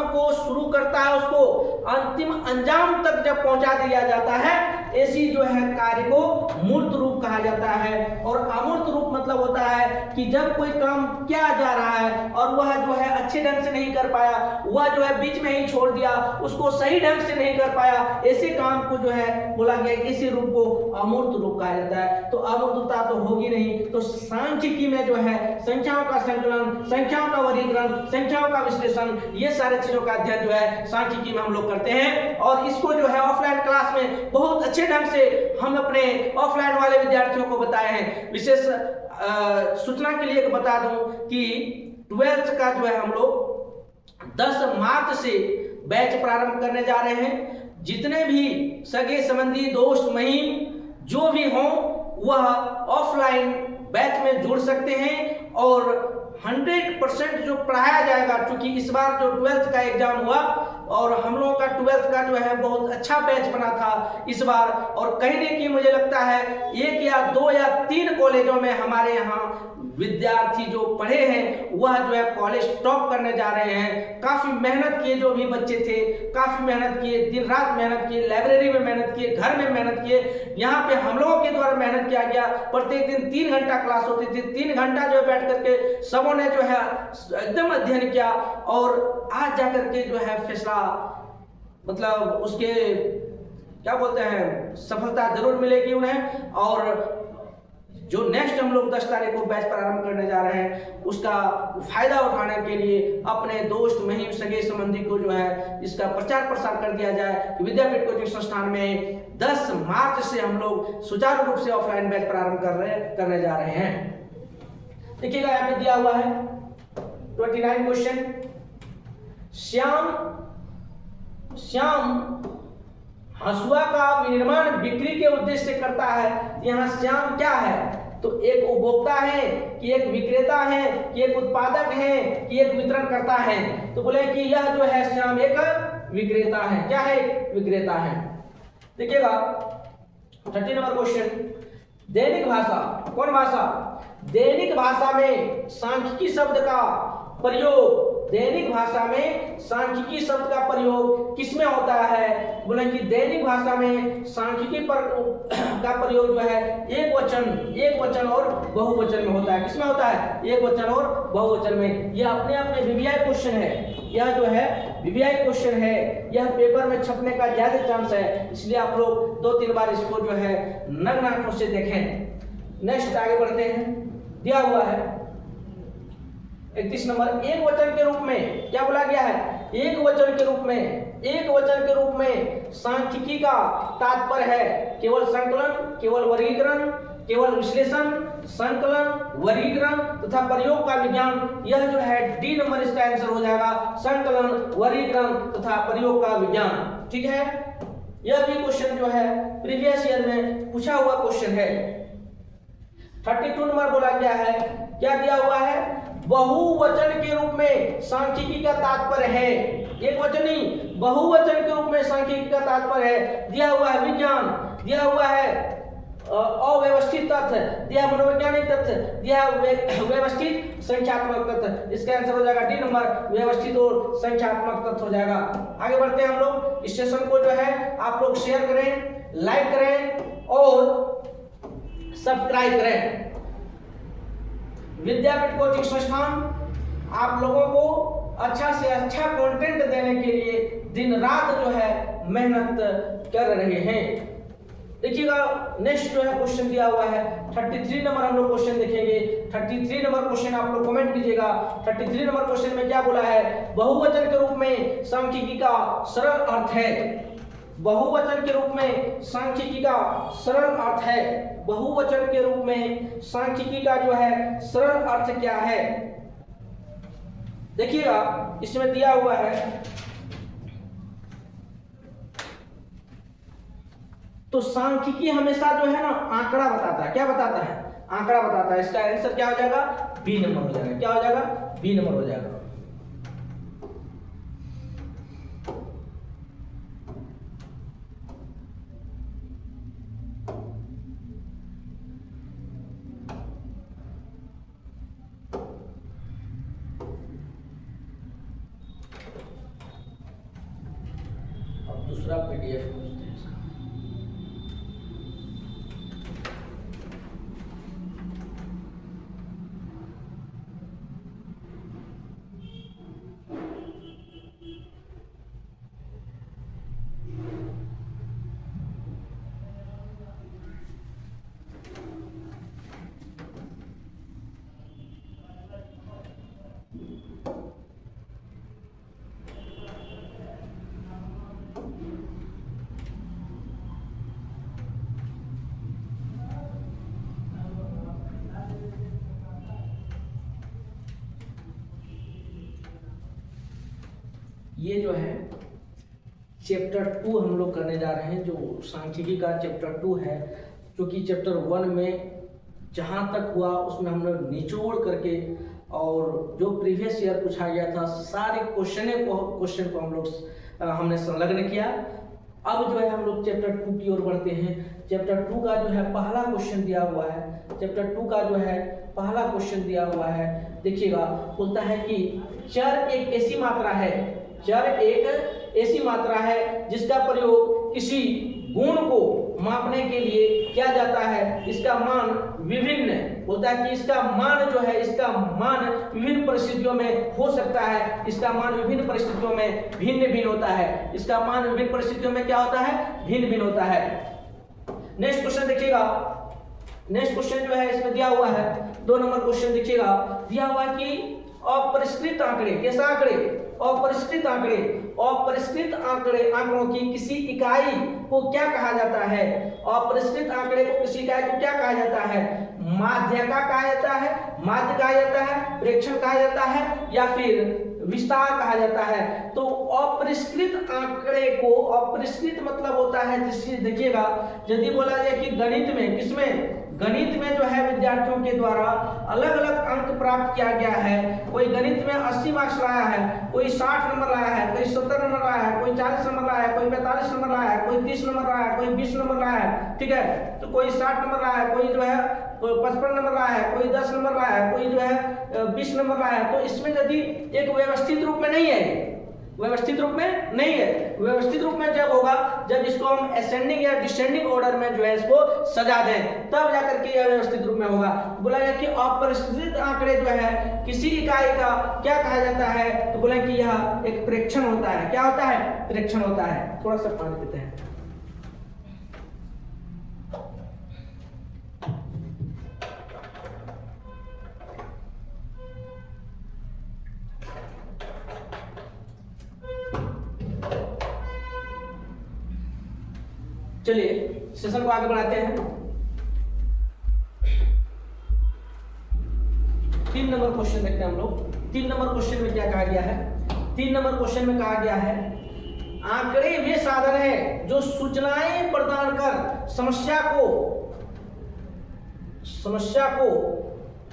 को शुरू करता है उसको अंतिम अंजाम तक जब पहुंचा दिया जाता है, ऐसी जो है कार्य को मूर्त रूप कहा जाता है। और अमूर्त रूप मतलब होता है कि जब कोई काम किया जा रहा है और वह जो है अच्छे ढंग से नहीं कर पाया, वह जो है बीच में ही छोड़ दिया, उसको सही ढंग से नहीं कर पाया, ऐसे काम को जो है बोला गया इसी रूप को अमूर्त रूप कहा जाता है। तो अमूर्तता तो होगी नहीं। तो सांख्यिकी में जो है संख्याओं का संकलन, संख्याओं का वर्गीकरण, संख्याओं का विश्लेषण, ये सारे चीजों का अध्ययन जो है सांख्यिकी में हम लोग करते हैं। और इसको जो है ऑफलाइन क्लास में बहुत अच्छे ढंग से हम अपने ऑफलाइन वाले विद्यार्थियों को बताए हैं। विशेष सूचना के लिए बता दूं कि 12th का जो है हम लोग 10 मार्च से बैच प्रारंभ करने जा रहे हैं। जितने भी सगे संबंधी दोस्त महिम जो भी हों वह ऑफलाइन बैच में जुड़ सकते हैं और 100% जो पढ़ाया जाएगा, क्योंकि इस बार जो 12th का एग्जाम हुआ और हम लोगों का 12th का जो है बहुत अच्छा बैच बना था इस बार। और कहने की मुझे लगता है 1 या 2 या 3 कॉलेजों में हमारे यहाँ विद्यार्थी जो पढ़े हैं वह जो है कॉलेज टॉप करने जा रहे हैं। काफी मेहनत किए जो भी बच्चे थे, काफी मेहनत किए, दिन रात मेहनत किए, लाइब्रेरी में मेहनत किए, घर में मेहनत किए। यहाँ पे हम लोगों के द्वारा मेहनत किया गया। प्रत्येक दिन 3 घंटा क्लास होती थी, 3 घंटा जो बैठ करके सबों ने जो है एकदम अध्ययन किया और आज जाकर के जो है फैसला मतलब उसके क्या बोलते हैं सफलता जरूर मिलेगी उन्हें। और जो नेक्स्ट हम लोग 10 तारीख को बैच प्रारंभ करने जा रहे हैं उसका फायदा उठाने के लिए अपने दोस्त महिम सगे संबंधी को जो है इसका प्रचार प्रसार कर दिया जाए। विद्यापीठ कोचिंग संस्थान में 10 मार्च से हम लोग सुचारू रूप से ऑफलाइन बैच प्रारंभ करने जा रहे हैं। देखिएगा यहाँ पे दिया हुआ है 29 क्वेश्चन। श्याम हसुआ का विनिर्माण बिक्री के उद्देश्य से करता है। यहाँ श्याम क्या है, तो एक उपभोक्ता है कि एक विक्रेता है कि एक उत्पादक है कि एक वितरण करता है। तो बोले कि यह जो है श्याम एक विक्रेता है। क्या है, विक्रेता है। देखिएगा 30 नंबर क्वेश्चन। दैनिक भाषा, कौन भाषा, दैनिक भाषा में सांख्यिकी शब्द का प्रयोग दैनिक भाषा में सांख्यिकी शब्द का प्रयोग किसमें होता है? बोले कि दैनिक भाषा में सांख्यिकी का प्रयोग जो है एक वचन और बहुवचन में होता है। किसमें होता है? एक वचन और बहुवचन में। यह अपने आप में वीवीआई क्वेश्चन है, यह जो है वीवीआई क्वेश्चन है, यह पेपर में छपने का ज्यादा चांस है, इसलिए आप लोग 2-3 बार इसको जो है नग्न आंखों से देखें। नेक्स्ट आगे बढ़ते हैं। दिया हुआ है 31 नंबर, एक वचन के रूप में क्या बोला गया है? एक वचन के रूप में सांख्यिकी का तात्पर्य है केवल संकलन, केवल वर्गीकरण, केवल विश्लेषण, संकलन, वर्गीकरण तथा प्रयोग का विज्ञान। यह जो है डी नंबर इसका आंसर हो जाएगा, संकलन, वर्गीकरण तथा प्रयोग का विज्ञान। ठीक है, यह भी क्वेश्चन जो है प्रीवियस ईयर में पूछा हुआ क्वेश्चन है। 32 नंबर बोला गया है, क्या दिया हुआ है? बहुवचन के रूप में सांख्यिकी का तात्पर्य है, एक वचन नहीं बहुवचन के रूप में सांख्यिकी का तात्पर्य है। दिया हुआ है विज्ञान, दिया हुआ है अव्यवस्थित तथ्य, दिया मनोवैज्ञानिक तथ्य, दिया व्यवस्थित संख्यात्मक तथ्य। इसका आंसर हो जाएगा डी नंबर, व्यवस्थित और संख्यात्मक तथ्य हो जाएगा। आगे बढ़ते हैं हम लोग। इस सेशन को जो है आप लोग शेयर करें, लाइक करें और सब्सक्राइब करें। विद्यापीठ कोचिंग संस्थान आप लोगों को अच्छा से अच्छा कंटेंट देने के लिए दिन रात जो है मेहनत कर रहे हैं। देखिएगा नेक्स्ट जो है क्वेश्चन दिया हुआ है 33 नंबर, हम लोग क्वेश्चन देखेंगे। 33 नंबर क्वेश्चन आप लोग कमेंट कीजिएगा। 33 नंबर क्वेश्चन में क्या बोला है? बहुवचन के रूप में सांख्यिकी का सरल अर्थ है। बहुवचन के रूप में सांख्यिकी का सरल अर्थ है। बहुवचन के रूप में सांख्यिकी का जो है सरल अर्थ क्या है? देखिएगा इसमें दिया हुआ है, तो सांख्यिकी हमेशा जो है ना आंकड़ा बताता है। क्या बताता है? आंकड़ा बताता है। इसका आंसर क्या हो जाएगा? बी नंबर हो जाएगा। क्या हो जाएगा? बी नंबर हो जाएगा। अब दूसरा पीडीएफ ये जो है चैप्टर 2 हम लोग करने जा रहे हैं, जो सांख्यिकी का चैप्टर 2 है, क्योंकि चैप्टर 1 में जहाँ तक हुआ उसमें हम लोग निचोड़ करके और जो प्रीवियस ईयर पूछा गया था सारे क्वेश्चन को हम लोग हमने संलग्न किया। अब जो है हम लोग चैप्टर 2 की ओर बढ़ते हैं। चैप्टर 2 का जो है पहला क्वेश्चन दिया हुआ है। चैप्टर 2 का जो है पहला क्वेश्चन दिया हुआ है। देखिएगा, बोलता है कि चर एक ऐसी मात्रा है, चर एक ऐसी मात्रा है जिसका प्रयोग किसी गुण को मापने के लिए किया जाता है। इसका मान विभिन्न, बोलता है कि इसका मान जो है, इसका मान विभिन्न परिस्थितियों में हो सकता है। इसका मान विभिन्न परिस्थितियों में भिन्न भिन्न होता है। इसका मान विभिन्न परिस्थितियों में क्या होता है? भिन्न भिन्न होता है। नेक्स्ट क्वेश्चन देखिएगा। नेक्स्ट क्वेश्चन जो है इसमें दिया हुआ है 2 नंबर क्वेश्चन देखिएगा। दिया हुआ है कि अपरिष्कृत आंकड़े, कैसा आंकड़े? अपरिष्कृत आंकड़े, अपरिष्कृत आंकड़ों की किसी इकाई को क्या कहा जाता है? अपरिष्कृत आंकड़े को किसी इकाई को क्या कहा जाता है? माध्यका कहा जाता है, माध्य कहा जाता है, प्रेक्षण कहा जाता है या फिर विस्तार कहा जाता है। तो अपरिष्कृत आंकड़े को, अपरिष्कृत मतलब होता है जिससे देखिएगा, यदि बोला जाए कि गणित में, किसमें? गणित में जो है विद्यार्थियों के द्वारा अलग अलग अंक प्राप्त किया गया है। कोई गणित में 80 मार्क्स लाया है, कोई 60 नंबर लाया है, कोई 70 नंबर लाया है, कोई 40 नंबर लाया है, कोई 45 नंबर लाया है, कोई 30 नंबर लाया है, कोई 20 नंबर लाया है, ठीक है। तो कोई 60 नंबर लाया है, कोई जो है 55 नंबर लाया है, कोई 10 नंबर लाया है, कोई जो है 20 नंबर लाया है। तो इसमें यदि एक व्यवस्थित रूप में नहीं है, व्यवस्थित रूप में नहीं है, व्यवस्थित रूप में जब होगा जब इसको हम असेंडिंग या डिसेंडिंग ऑर्डर में जो है इसको सजा दें, तब जाकर के यह व्यवस्थित रूप में होगा। बोला गया कि अपरिष्कृत आंकड़े जो है किसी इकाई का क्या कहा जाता है, तो बोले कि यह एक प्रेक्षण होता है। क्या होता है? प्रेक्षण होता है। थोड़ा सा पानी पीते हैं। चलिए सेशन को आगे बढ़ाते हैं। 3 नंबर क्वेश्चन देखते हैं हम लोग। 3 नंबर क्वेश्चन में क्या कहा गया है? 3 नंबर क्वेश्चन में कहा गया है आंकड़े वे साधन है जो सूचनाएं प्रदान कर समस्या को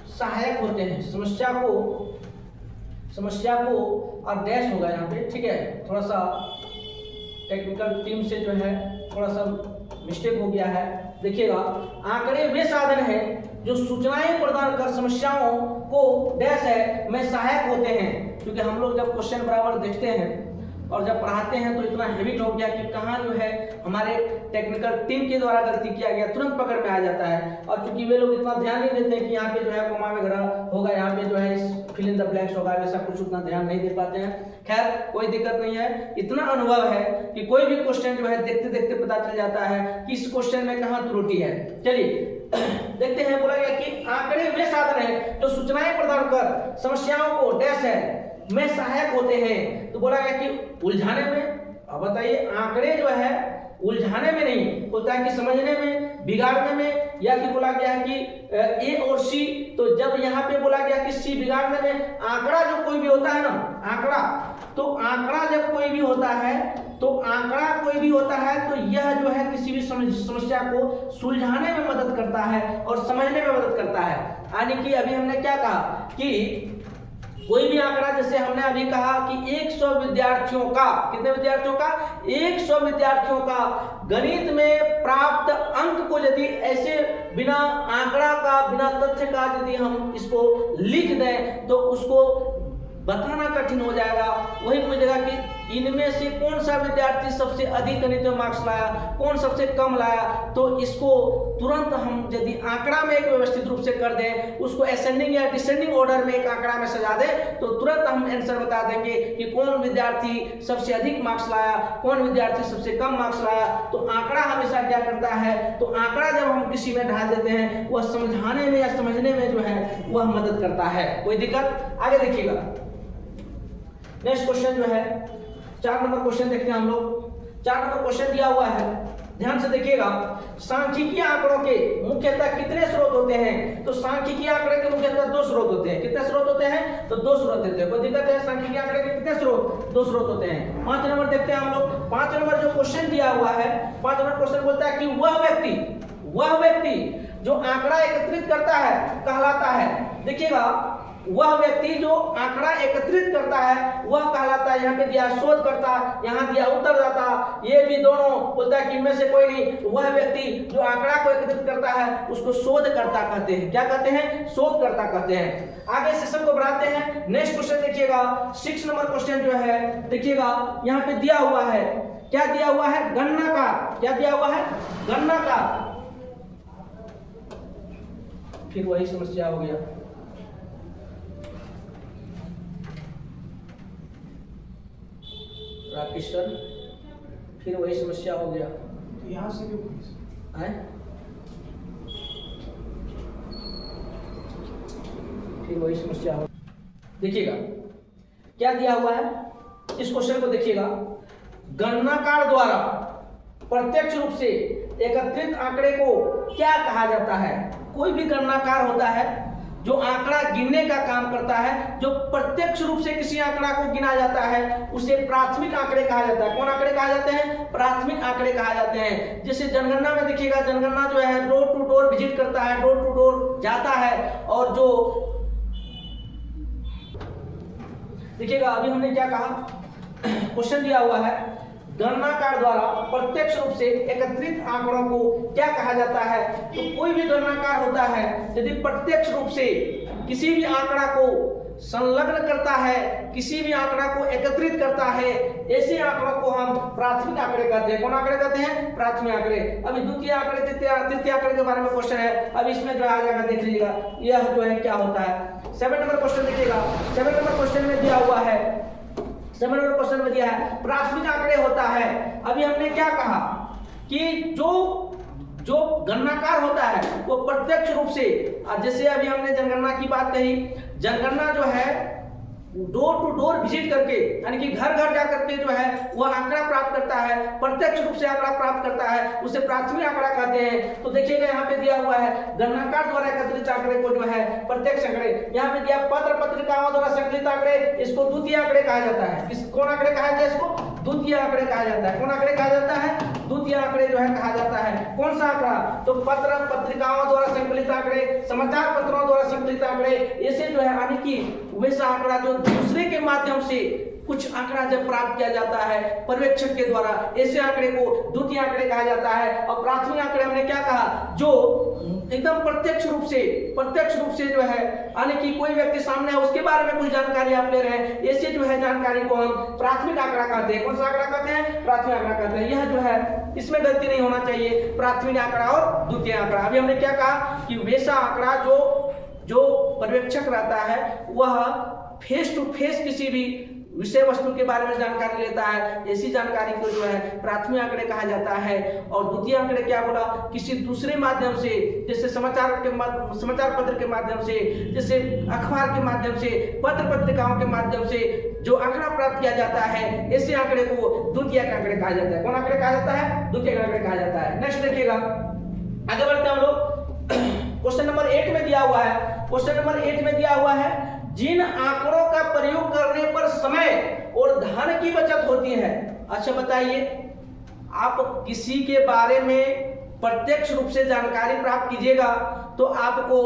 सहायक होते हैं। समस्या को और डैश होगा यहाँ पे, ठीक है। थोड़ा सा टेक्निकल टीम से जो है थोड़ा सा मिस्टेक हो गया है। देखिएगा, आंकड़े वे साधन हैं जो सूचनाएं प्रदान कर समस्याओं को डैश है में सहायक होते हैं। क्योंकि हम लोग जब क्वेश्चन बराबर देखते हैं और जब पढ़ाते हैं तो इतना हैबिट हो गया कि कहाँ जो है हमारे टेक्निकल टीम के द्वारा गलती किया गया तुरंत पकड़ में आ जाता है। और चूंकि वे लोग इतना ध्यान नहीं देते कि यहाँ पे जो है कोमा वगैरह होगा, यहाँ पे जो है फिल इन द ब्लैंक्स होगा, वैसा कुछ उतना ध्यान नहीं दे पाते हैं। खैर कोई दिक्कत नहीं है, इतना अनुभव है कि कोई भी क्वेश्चन जो है देखते देखते पता चल जाता है कि इस क्वेश्चन में कहाँ त्रुटि है। चलिए देखते हैं। बोला गया कि आंकड़े वे साधन है जो सूचनाएं प्रदान कर समस्याओं को डैश है में सहायक होते हैं। तो बोला गया कि उलझाने में, अब बताइए, आंकड़े जो है उलझाने में नहीं होता है कि समझने में, बिगाड़ने में, या फिर बोला गया है कि ए और सी। तो जब यहाँ पे बोला गया कि सी बिगाड़ने में, आंकड़ा जो कोई भी होता है ना, आंकड़ा, तो आंकड़ा जब कोई भी होता है तो यह जो है किसी भी समस्या को सुलझाने में मदद करता है और समझने में मदद करता है। यानी कि अभी हमने क्या कहा कि कोई भी आंकड़ा, जैसे हमने अभी कहा कि 100 विद्यार्थियों का, कितने विद्यार्थियों का? 100 विद्यार्थियों का गणित में प्राप्त अंक को यदि ऐसे बिना आंकड़ा का, बिना तथ्य का यदि हम इसको लिख दें तो उसको बताना कठिन हो जाएगा। वही पूछेगा कि इनमें से कौन सा विद्यार्थी सबसे अधिक गणित में मार्क्स लाया, कौन सबसे कम लाया। तो इसको तुरंत हम यदि आंकड़ा में एक व्यवस्थित रूप से कर दें, उसको असेंडिंग या डिसेंडिंग ऑर्डर में एक आंकड़ा में सजा दें, तो तुरंत हम आंसर बता देंगे कि कौन विद्यार्थी सबसे अधिक मार्क्स लाया, कौन विद्यार्थी सबसे कम मार्क्स लाया। तो आंकड़ा हमेशा क्या करता है, तो आंकड़ा जब हम किसी में ढाल देते हैं, वह समझाने में या समझने में जो है वह मदद करता है। कोई दिक्कत? आगे देखिएगा, नेक्स्ट क्वेश्चन जो है 4 नंबर क्वेश्चन देखते हैं हम लोग। 4 नंबर क्वेश्चन दिया हुआ है, ध्यान से देखिएगा। सांख्यिकीय आंकड़ों के मुख्यतः कितने स्रोत होते हैं? तो सांख्यिकीय आंकड़े के मुख्यतः 2 स्रोत होते हैं। कितने स्रोत होते हैं? तो 2 स्रोत होते हैं। कोई दिक्कत है? सांख्यिकीय आंकड़े के कितने स्रोत? 2 स्रोत होते हैं। 5 नंबर देखते हैं हम लोग। 5 नंबर जो क्वेश्चन दिया हुआ है, 5 नंबर क्वेश्चन बोलता है कि वह व्यक्ति जो आंकड़ा एकत्रित करता है कहलाता है। देखिएगा, वह व्यक्ति जो आंकड़ा एकत्रित करता है वह कहलाता है। यहाँ पे दिया शोधकर्ता, यहाँ दिया उत्तरदाता, ये भी दोनों बोलता है कि इनमें से कोई नहीं। वह व्यक्ति जो आंकड़ा को एकत्रित करता है उसको शोधकर्ता कहते हैं। क्या कहते हैं? शोधकर्ता कहते हैं। आगे सेशन को बढ़ाते हैं। नेक्स्ट क्वेश्चन देखिएगा, 6 नंबर क्वेश्चन जो है, देखिएगा यहाँ पे दिया हुआ है, क्या दिया हुआ है? गणनाकार। क्या दिया हुआ है? गणनाकार। फिर वही समस्या हो गया। राकेश सर, फिर वही समस्या हो गया। तो यहाँ से क्यों है? फिर वही समस्या हो। देखिएगा क्या दिया हुआ है, इस क्वेश्चन को देखिएगा। गणनाकार द्वारा प्रत्यक्ष रूप से एकत्रित आंकड़े को क्या कहा जाता है? कोई भी गणनाकार होता है जो आंकड़ा गिनने का काम करता है, जो प्रत्यक्ष रूप से किसी आंकड़ा को गिना जाता है, उसे प्राथमिक आंकड़े कहा जाता है। कौन आंकड़े कहा जाते हैं? प्राथमिक आंकड़े कहा जाते हैं। जैसे जनगणना में देखिएगा, जनगणना जो है डोर टू डोर विजिट करता है, डोर टू डोर जाता है, और जो देखिएगा अभी हमने क्या कहा, क्वेश्चन दिया हुआ है, गणनाकार द्वारा प्रत्यक्ष रूप से एकत्रित आंकड़ों को क्या कहा जाता है? तो कोई भी गणनाकार होता है यदि प्रत्यक्ष रूप से किसी भी आंकड़ा को संलग्न करता है, किसी भी आंकड़ा को एकत्रित करता है, ऐसे आंकड़ों को हम प्राथमिक आंकड़े कहते हैं। कौन आंकड़े कहते हैं? प्राथमिक आंकड़े। अभी द्वितीय आंकड़े, तृतीय आंकड़े के बारे में क्वेश्चन है, अब इसमें जो आ जाएगा देख लीजिएगा, यह जो है क्या होता है। 7 नंबर क्वेश्चन देखिएगा, 7 नंबर क्वेश्चन में दिया हुआ है, 7 नंबर क्वेश्चन में दिया है प्राथमिक आंकड़े होता है। अभी हमने क्या कहा कि जो गणनाकार होता है वो प्रत्यक्ष रूप से, जैसे अभी हमने जनगणना की बात कही, जनगणना जो है डोर टू डोर विजिट करके, यानी कि घर घर जा करके जो है वह आंकड़ा प्राप्त करता है, प्रत्यक्ष रूप से आंकड़ा प्राप्त करता है, उसे प्राथमिक आंकड़ा कहते हैं। तो देखिएगा यहाँ पे दिया हुआ है गणनाकार द्वारा एकत्रित आंकड़े को जो है प्रत्यक्ष आंकड़े, यहाँ पे दिया पत्र पत्रिकाओं द्वारा संकलित आंकड़े, इसको द्वितीय आंकड़े कहा जाता है। कौन आंकड़े कहा जाता है? इसको द्वितीय आंकड़े कहा जाता है। कौन आंकड़े कहा जाता है? द्वितीय आंकड़े जो है कहा जाता है। कौन सा आंकड़ा? तो पत्र पत्रिकाओं द्वारा संकलित आंकड़े, समाचार पत्रों द्वारा संकलित आंकड़े, ऐसे जो है, यानी कि वैसा आंकड़ा जो दूसरे के माध्यम से कुछ आंकड़ा जब प्राप्त किया जाता है पर्यवेक्षक के द्वारा, ऐसे आंकड़े को द्वितीय आंकड़े कहा जाता है। और प्राथमिक आंकड़े हमने क्या कहा? जो एकदम प्रत्यक्ष रूप से जो है, यानी कि कोई व्यक्ति सामने है, उसके बारे में कुछ जानकारी आप ले रहे हैं, ऐसे जो है जानकारी को हम प्राथमिक आंकड़ा कहते हैं। कौन सा आंकड़ा कहते हैं? प्राथमिक आंकड़ा कहते हैं। यह जो है इसमें गलती नहीं होना चाहिए, प्राथमिक आंकड़ा और द्वितीय आंकड़ा। अभी हमने क्या कहा कि वैसा आंकड़ा जो पर्यवेक्षक रहता है वह फेस टू फेस किसी भी विषय वस्तु के बारे में जानकारी लेता है, ऐसी जानकारी को जो है प्राथमिक आंकड़े कहा जाता है। और द्वितीय आंकड़े क्या बोला? किसी दूसरे माध्यम से, जैसे समाचार पत्र के माध्यम से, जैसे अखबार के माध्यम से, पत्र पत्रिकाओं के माध्यम से जो आंकड़ा प्राप्त किया जाता है, ऐसे आंकड़े को द्वितीय आंकड़े कहा जाता है। कौन आंकड़े कहा जाता है? द्वितीय आंकड़े कहा जाता है। नेक्स्ट देखिएगा, आगे बढ़ते हम लोग। क्वेश्चन नंबर 8 में दिया हुआ है, क्वेश्चन नंबर 8 में दिया हुआ है, जिन आंकड़ों का प्रयोग करने पर समय और धन की बचत होती है। अच्छा बताइए, आप किसी के बारे में प्रत्यक्ष रूप से जानकारी प्राप्त कीजिएगा तो आपको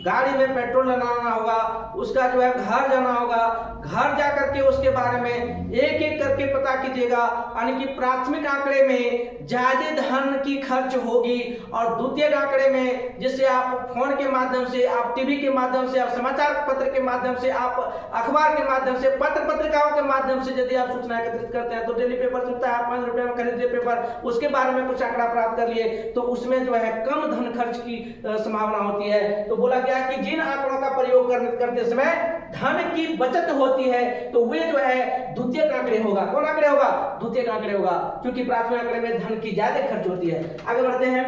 गाड़ी में पेट्रोल लगाना होगा, उसका जो है घर जाना होगा, घर जा करके उसके बारे में एक एक करके पता कीजिएगा, यानी कि प्राथमिक आंकड़े में ज्यादा धन की खर्च होगी। और द्वितीय आंकड़े में जैसे आप फोन के माध्यम से, आप टीवी के माध्यम से, आप समाचार पत्र के माध्यम से, आप अखबार के माध्यम से, पत्र पत्रिकाओं के माध्यम से यदि आप सूचना एकत्रित करते हैं, तो डेली पेपर चलता है, आप 5 रुपए में खरीदते पेपर, उसके बारे में कुछ आंकड़ा प्राप्त कर लिए, तो उसमें जो है कम धन खर्च की संभावना होती है। तो बोला गया कि जिन आंकड़ों का प्रयोग करते समय धन की बचत होती है तो वे जो है द्वितीय आंकड़े होगा। कौन आंकड़े होगा? द्वितीय आंकड़े होगा, क्योंकि प्राथमिक आंकड़े में धन की ज्यादा खर्च होती है। आगे बढ़ते हैं,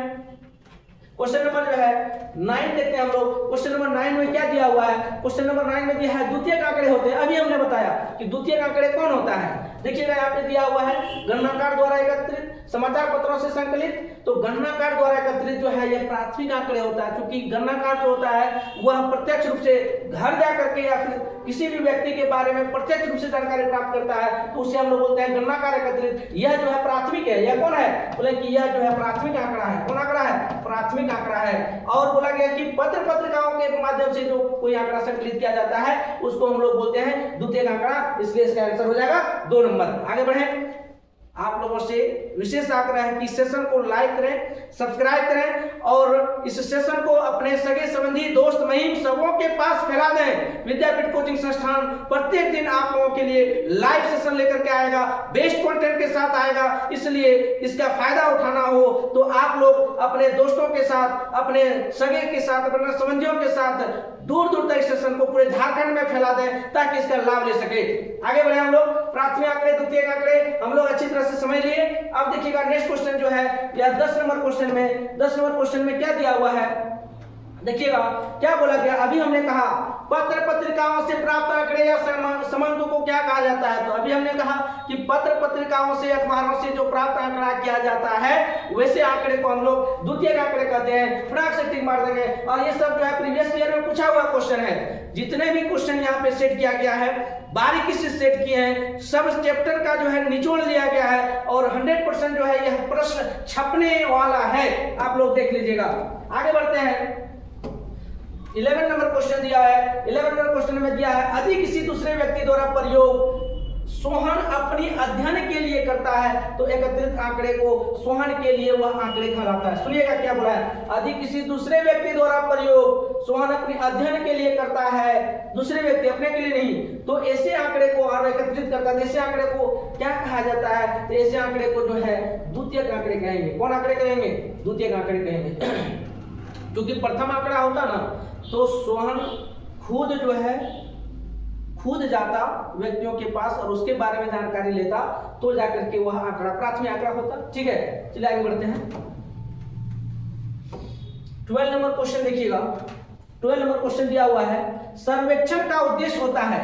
क्वेश्चन नंबर जो है 9 देखते हैं हम लोग। क्वेश्चन नंबर 9 में क्या दिया हुआ है? क्वेश्चन नंबर 9 में दिया है द्वितीय आंकड़े होते हैं। अभी हमने बताया कि द्वितीय आंकड़े कौन होता है। देखिएगा यहाँ पे दिया हुआ है गणनाकार द्वारा एकत्रित, समाचार पत्रों से संकलित। तो गणनाकार द्वारा एकत्रित जो है यह प्राथमिक आंकड़े होता है, क्योंकि गणनाकार जो होता है वह प्रत्यक्ष रूप से घर जा करके या फिर किसी भी व्यक्ति के बारे में प्रत्यक्ष रूप से जानकारी प्राप्त करता है, तो उसे हम लोग बोलते हैं गणनाकार एकत्रित। यह जो है प्राथमिक है। यह कौन है? बोले कि यह जो है प्राथमिक आंकड़ा है। कौन आंकड़ा है? प्राथमिक आंकड़ा है। और बोला गया कि पत्र पत्रिकाओं के माध्यम से जो कोई आंकड़ा संकलित किया जाता है उसको हम लोग बोलते हैं द्वितीय आंकड़ा, इसलिए इसका आंसर हो जाएगा 2 नंबर। आगे बढ़े, आप लोगों से विशेष आग्रह है कि इस सेशन को लाइक करें, सब्सक्राइब करें और इस सेशन को अपने सगे संबंधी, दोस्त, महिम सबों के पास फैला दें। विद्यापीठ कोचिंग संस्थान प्रत्येक दिन आप लोगों के लिए लाइव सेशन लेकर के आएगा, बेस्ट कंटेंट के साथ आएगा, इसलिए इसका फायदा उठाना हो तो आप लोग अपने दोस्तों के साथ, अपने सगे के साथ, अपने संबंधियों के साथ दूर दूर तक सेशन को पूरे झारखंड में फैला दें ताकि इसका लाभ ले सके। आगे बढ़े हम लोग, प्राथमिक आंकड़े, द्वितीय आंकड़े हम लोग अच्छी तरह से समझ लिए। अब देखिएगा नेक्स्ट क्वेश्चन जो है यह 10 नंबर क्वेश्चन में, 10 नंबर क्वेश्चन में क्या दिया हुआ है? देखिएगा क्या बोला गया, अभी हमने कहा पत्र पत्रिकाओं से प्राप्त आंकड़े या संबंधों को क्या कहा जाता है। तो अभी हमने कहा कि पत्र पत्रिकाओं से, अखबारों से जो प्राप्त आंकड़ा किया जाता है वैसे आंकड़े को हम लोग द्वितीयक आंकड़े कहते हैं। फटाक से टिक मार देंगे। और ये सब जो है प्रीवियस ईयर में पूछा हुआ क्वेश्चन है। जितने भी क्वेश्चन यहाँ पे सेट किया गया है बारीकी से सेट किए हैं, सब चैप्टर का जो है निचोड़ लिया गया है और 100% जो है यह प्रश्न छपने वाला है। आप लोग देख लीजिएगा। आगे बढ़ते हैं। 11 नंबर क्वेश्चन दिया है। 11 नंबर क्वेश्चन में दिया है यदि किसी दूसरे व्यक्ति द्वारा प्रयोग सोहन अपनी अध्ययन के लिए करता है तो एकत्रित आंकड़े को सोहन के लिए वह आंकड़े कहलाता है। सुनिएगा क्या बोला है, यदि किसी दूसरे व्यक्ति द्वारा प्रयोग सोहन अपनी अध्ययन के लिए करता है, दूसरे व्यक्ति, अपने के लिए नहीं, तो ऐसे आंकड़े को और एकत्रित करता है, ऐसे आंकड़े को क्या कहा जाता है, तो ऐसे आंकड़े को जो है द्वितीयक आंकड़े कहेंगे। कौन आंकड़े कहेंगे? द्वितीयक आंकड़े कहेंगे। क्योंकि प्रथम आंकड़ा होता ना तो सोहन खुद जो है खुद जाता व्यक्तियों के पास और उसके बारे में जानकारी लेता तो जाकर के वह आंकड़ा प्राथमिक आंकड़ा होता। ठीक है, चलिए आगे बढ़ते हैं। 12 नंबर क्वेश्चन देखिएगा। 12 नंबर क्वेश्चन दिया हुआ है सर्वेक्षण का उद्देश्य होता है,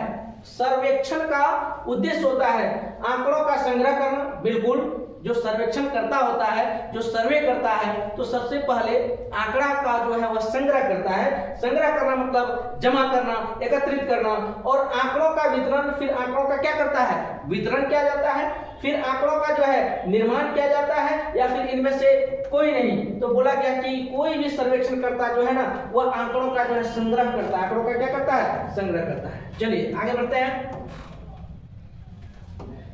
सर्वेक्षण का उद्देश्य होता है आंकड़ों का संग्रह करना। बिल्कुल, जो सर्वेक्षण करता होता है, जो सर्वे करता है, तो सबसे पहले आंकड़ा का जो है वह संग्रह करता है। संग्रह करना मतलब जमा करना, एकत्रित करना, और आंकड़ों का वितरण, फिर आंकड़ों का क्या करता है, वितरण किया जाता है, फिर आंकड़ों का जो है निर्माण किया जाता है, या फिर इनमें से कोई नहीं। तो बोला गया कि कोई भी सर्वेक्षण करता जो है ना वह आंकड़ों का जो है संग्रह करता है। आंकड़ों का क्या करता है? संग्रह करता है। चलिए आगे बढ़ते हैं।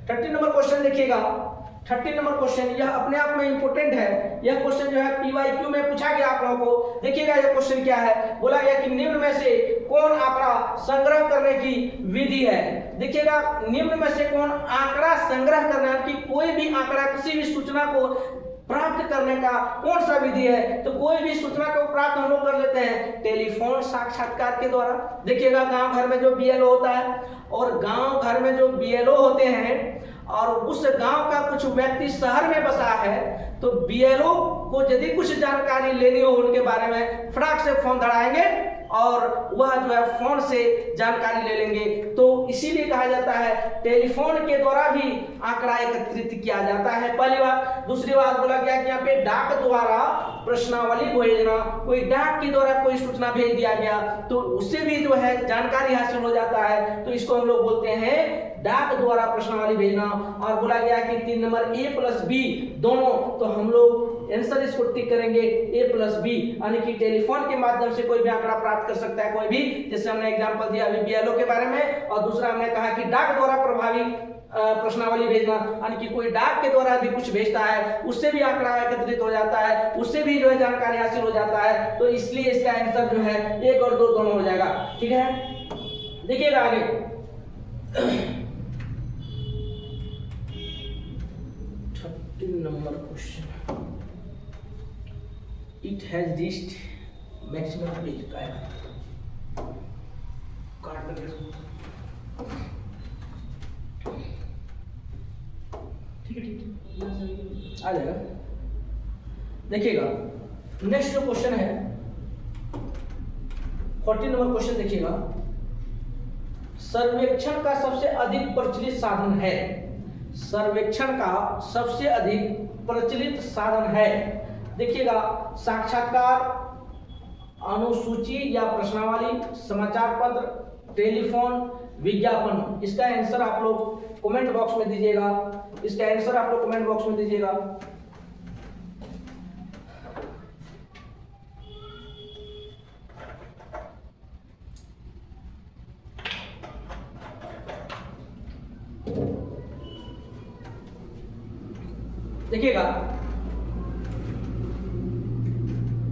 30 नंबर क्वेश्चन देखिएगा। 30 नंबर क्वेश्चन यह अपने आप में इंपोर्टेंट है। यह क्वेश्चन जो है PYQ में पूछा गया आप लोगों को। देखिएगा यह क्वेश्चन क्या है, बोला गया कि निम्न में से कौन आंकड़ा संग्रह करने की विधि है। देखिएगा निम्न में से कौन आंकड़ा संग्रह करना कि कोई भी आंकड़ा, किसी भी सूचना को प्राप्त करने का कौन सा विधि है। तो कोई भी सूचना को प्राप्त हम लोग कर लेते हैं टेलीफोन साक्षात्कार के द्वारा। देखिएगा गांव घर में जो BLO होता है और गांव घर में जो BLO होते हैं और उस गांव का कुछ व्यक्ति शहर में बसा है, तो BLO को यदि कुछ जानकारी लेनी हो उनके बारे में फटाक से फोन धड़ाएंगे और वह जो है फोन से जानकारी ले लेंगे। तो इसीलिए कहा जाता है टेलीफोन के द्वारा भी आंकड़ा एकत्रित किया जाता है। पहली बात। दूसरी बात बोला गया कि यहाँ पे डाक द्वारा प्रश्नावली भेजना, कोई डाक के द्वारा कोई सूचना भेज दिया गया तो उससे भी जो है जानकारी हासिल हो जाता है, तो इसको हम लोग बोलते हैं डाक द्वारा प्रश्नावली भेजना। और बोला गया कि 3 नंबर A+B दोनों, तो हम लोग आंसर इसको टिक करेंगे A+B, यानी कि टेलीफोन के माध्यम से कोई भी आंकड़ा प्राप्त कर सकता है कोई भी। जैसे हमने एग्जांपल दिया अभी BLO के बारे में, और दूसरा हमने कहा कि डाक द्वारा प्रभावी प्रश्नावली भेजना, यानी कि कोई डाक के द्वारा भी कुछ भेजता है उससे भी आंकड़ा एकत्रित हो जाता है, उससे भी जो है जानकारी हासिल हो जाता है। तो इसलिए इसका आंसर जो है 1 और 2 दोनों हो जाएगा। ठीक है, देखिएगा आगे। 30 number question, it has reached maximum page time. ठीक है, आ जाएगा। देखिएगा नेक्स्ट जो क्वेश्चन है 40 नंबर क्वेश्चन देखिएगा। सर्वेक्षण का सबसे अधिक प्रचलित साधन है, सर्वेक्षण का सबसे अधिक प्रचलित साधन है। देखिएगा साक्षात्कार, अनुसूची या प्रश्नावली, समाचार पत्र, टेलीफोन, विज्ञापन। इसका आंसर आप लोग कमेंट बॉक्स में दीजिएगा, इसका आंसर आप लोग कमेंट बॉक्स में दीजिएगा। देखिएगा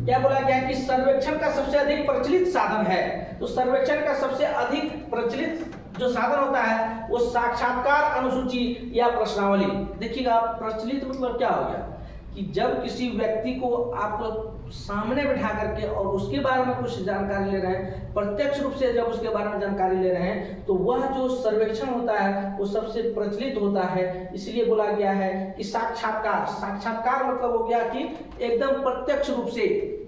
क्या बोला गया कि सर्वेक्षण का सबसे अधिक प्रचलित साधन है। तो सर्वेक्षण का सबसे अधिक प्रचलित जो साधन होता है वो साक्षात्कार, अनुसूची या प्रश्नावली। देखिएगा प्रचलित मतलब क्या हो गया, कि जब किसी व्यक्ति को आप सामने बिठा करके और उसके बारे में कुछ जानकारी ले रहे हैं, प्रत्यक्ष रूप से जब उसके बारे में जानकारी ले रहे हैं, तो वह जो सर्वेक्षण होता है वो सबसे प्रचलित होता है। इसलिए बोला गया है कि साक्षात्कार, साक्षात्कार मतलब हो गया कि एकदम प्रत्यक्ष रूप से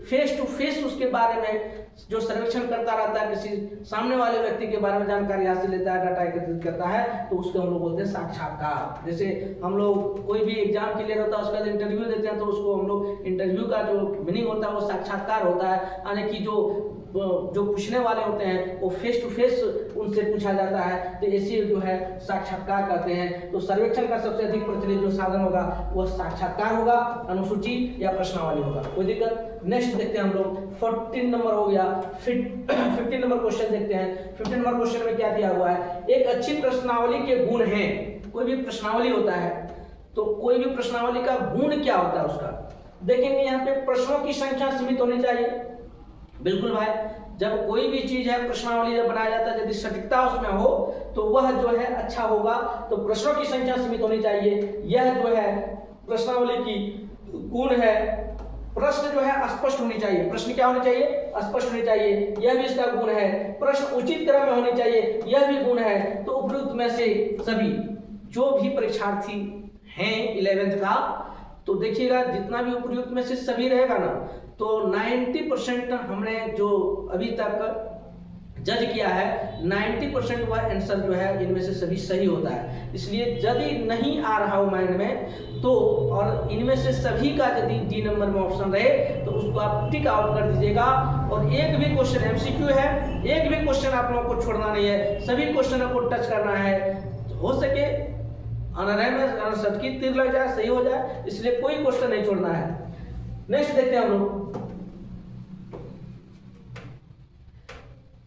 फेस टू फेस उसके बारे में जो सर्वेक्षण करता रहता है, किसी सामने वाले व्यक्ति के बारे में जानकारी हासिल लेता है, डाटा एकत्रित करता है, तो उसको हम लोग बोलते हैं साक्षात्कार। जैसे हम लोग कोई भी एग्जाम क्लियर होता है, उसके बाद इंटरव्यू देते हैं, तो उसको हम लोग इंटरव्यू का जो मीनिंग होता है वो साक्षात्कार होता है, यानी कि जो पूछने वाले होते हैं वो फेस टू फेस उनसे पूछा जाता है, तो ऐसे जो है साक्षात्कार कहते हैं। तो सर्वेक्षण का सबसे अधिक प्रचलित जो साधन होगा वह साक्षात्कार होगा, अनुसूची या प्रश्नावली होगा। कोई दिक्कत? नेक्स्ट देखते हैं हम लोग 14 नंबर हो गया, 15 नंबर क्वेश्चन देखते हैं। 15 नंबर क्वेश्चन में क्या दिया हुआ है, एक अच्छी प्रश्नावली के गुण हैं। कोई भी प्रश्नावली होता है तो कोई भी प्रश्नावली का गुण क्या होता है उसका देखेंगे। यहाँ पे प्रश्नों की संख्या सीमित होनी चाहिए। बिल्कुल भाई, जब कोई भी चीज है प्रश्नावली जब बनाया जाता है, यदि सटीकता उसमें हो तो वह जो है अच्छा होगा। तो प्रश्नों की संख्या सीमित होनी चाहिए, यह जो है प्रश्नावली की गुण है। प्रश्न जो है स्पष्ट होनी चाहिए, प्रश्न क्या होनी चाहिए, स्पष्ट होनी चाहिए, यह भी इसका गुण है। प्रश्न उचित क्रम में होने चाहिए, यह भी गुण है। तो उपयुक्त में से सभी जो भी परीक्षार्थी हैं 11th का, तो देखिएगा जितना भी उपयुक्त में से सभी रहेगा ना, तो 90% हमने जो अभी तक जज किया है 90% वह आंसर जो है इनमें से सभी सही होता है। इसलिए यदि नहीं आ रहा हो माइंड में तो, और इनमें से सभी का यदि डी नंबर में ऑप्शन रहे तो उसको आप टिक आउट कर दीजिएगा। और एक भी क्वेश्चन एमसीक्यू है, एक भी क्वेश्चन आप लोगों को छोड़ना नहीं है, सभी क्वेश्चनों को टच करना है। हो सके अनरह में सबकी तीर लग जाए, सही हो जाए, इसलिए कोई क्वेश्चन नहीं छोड़ना है। नेक्स्ट देखते हैं हम लोग,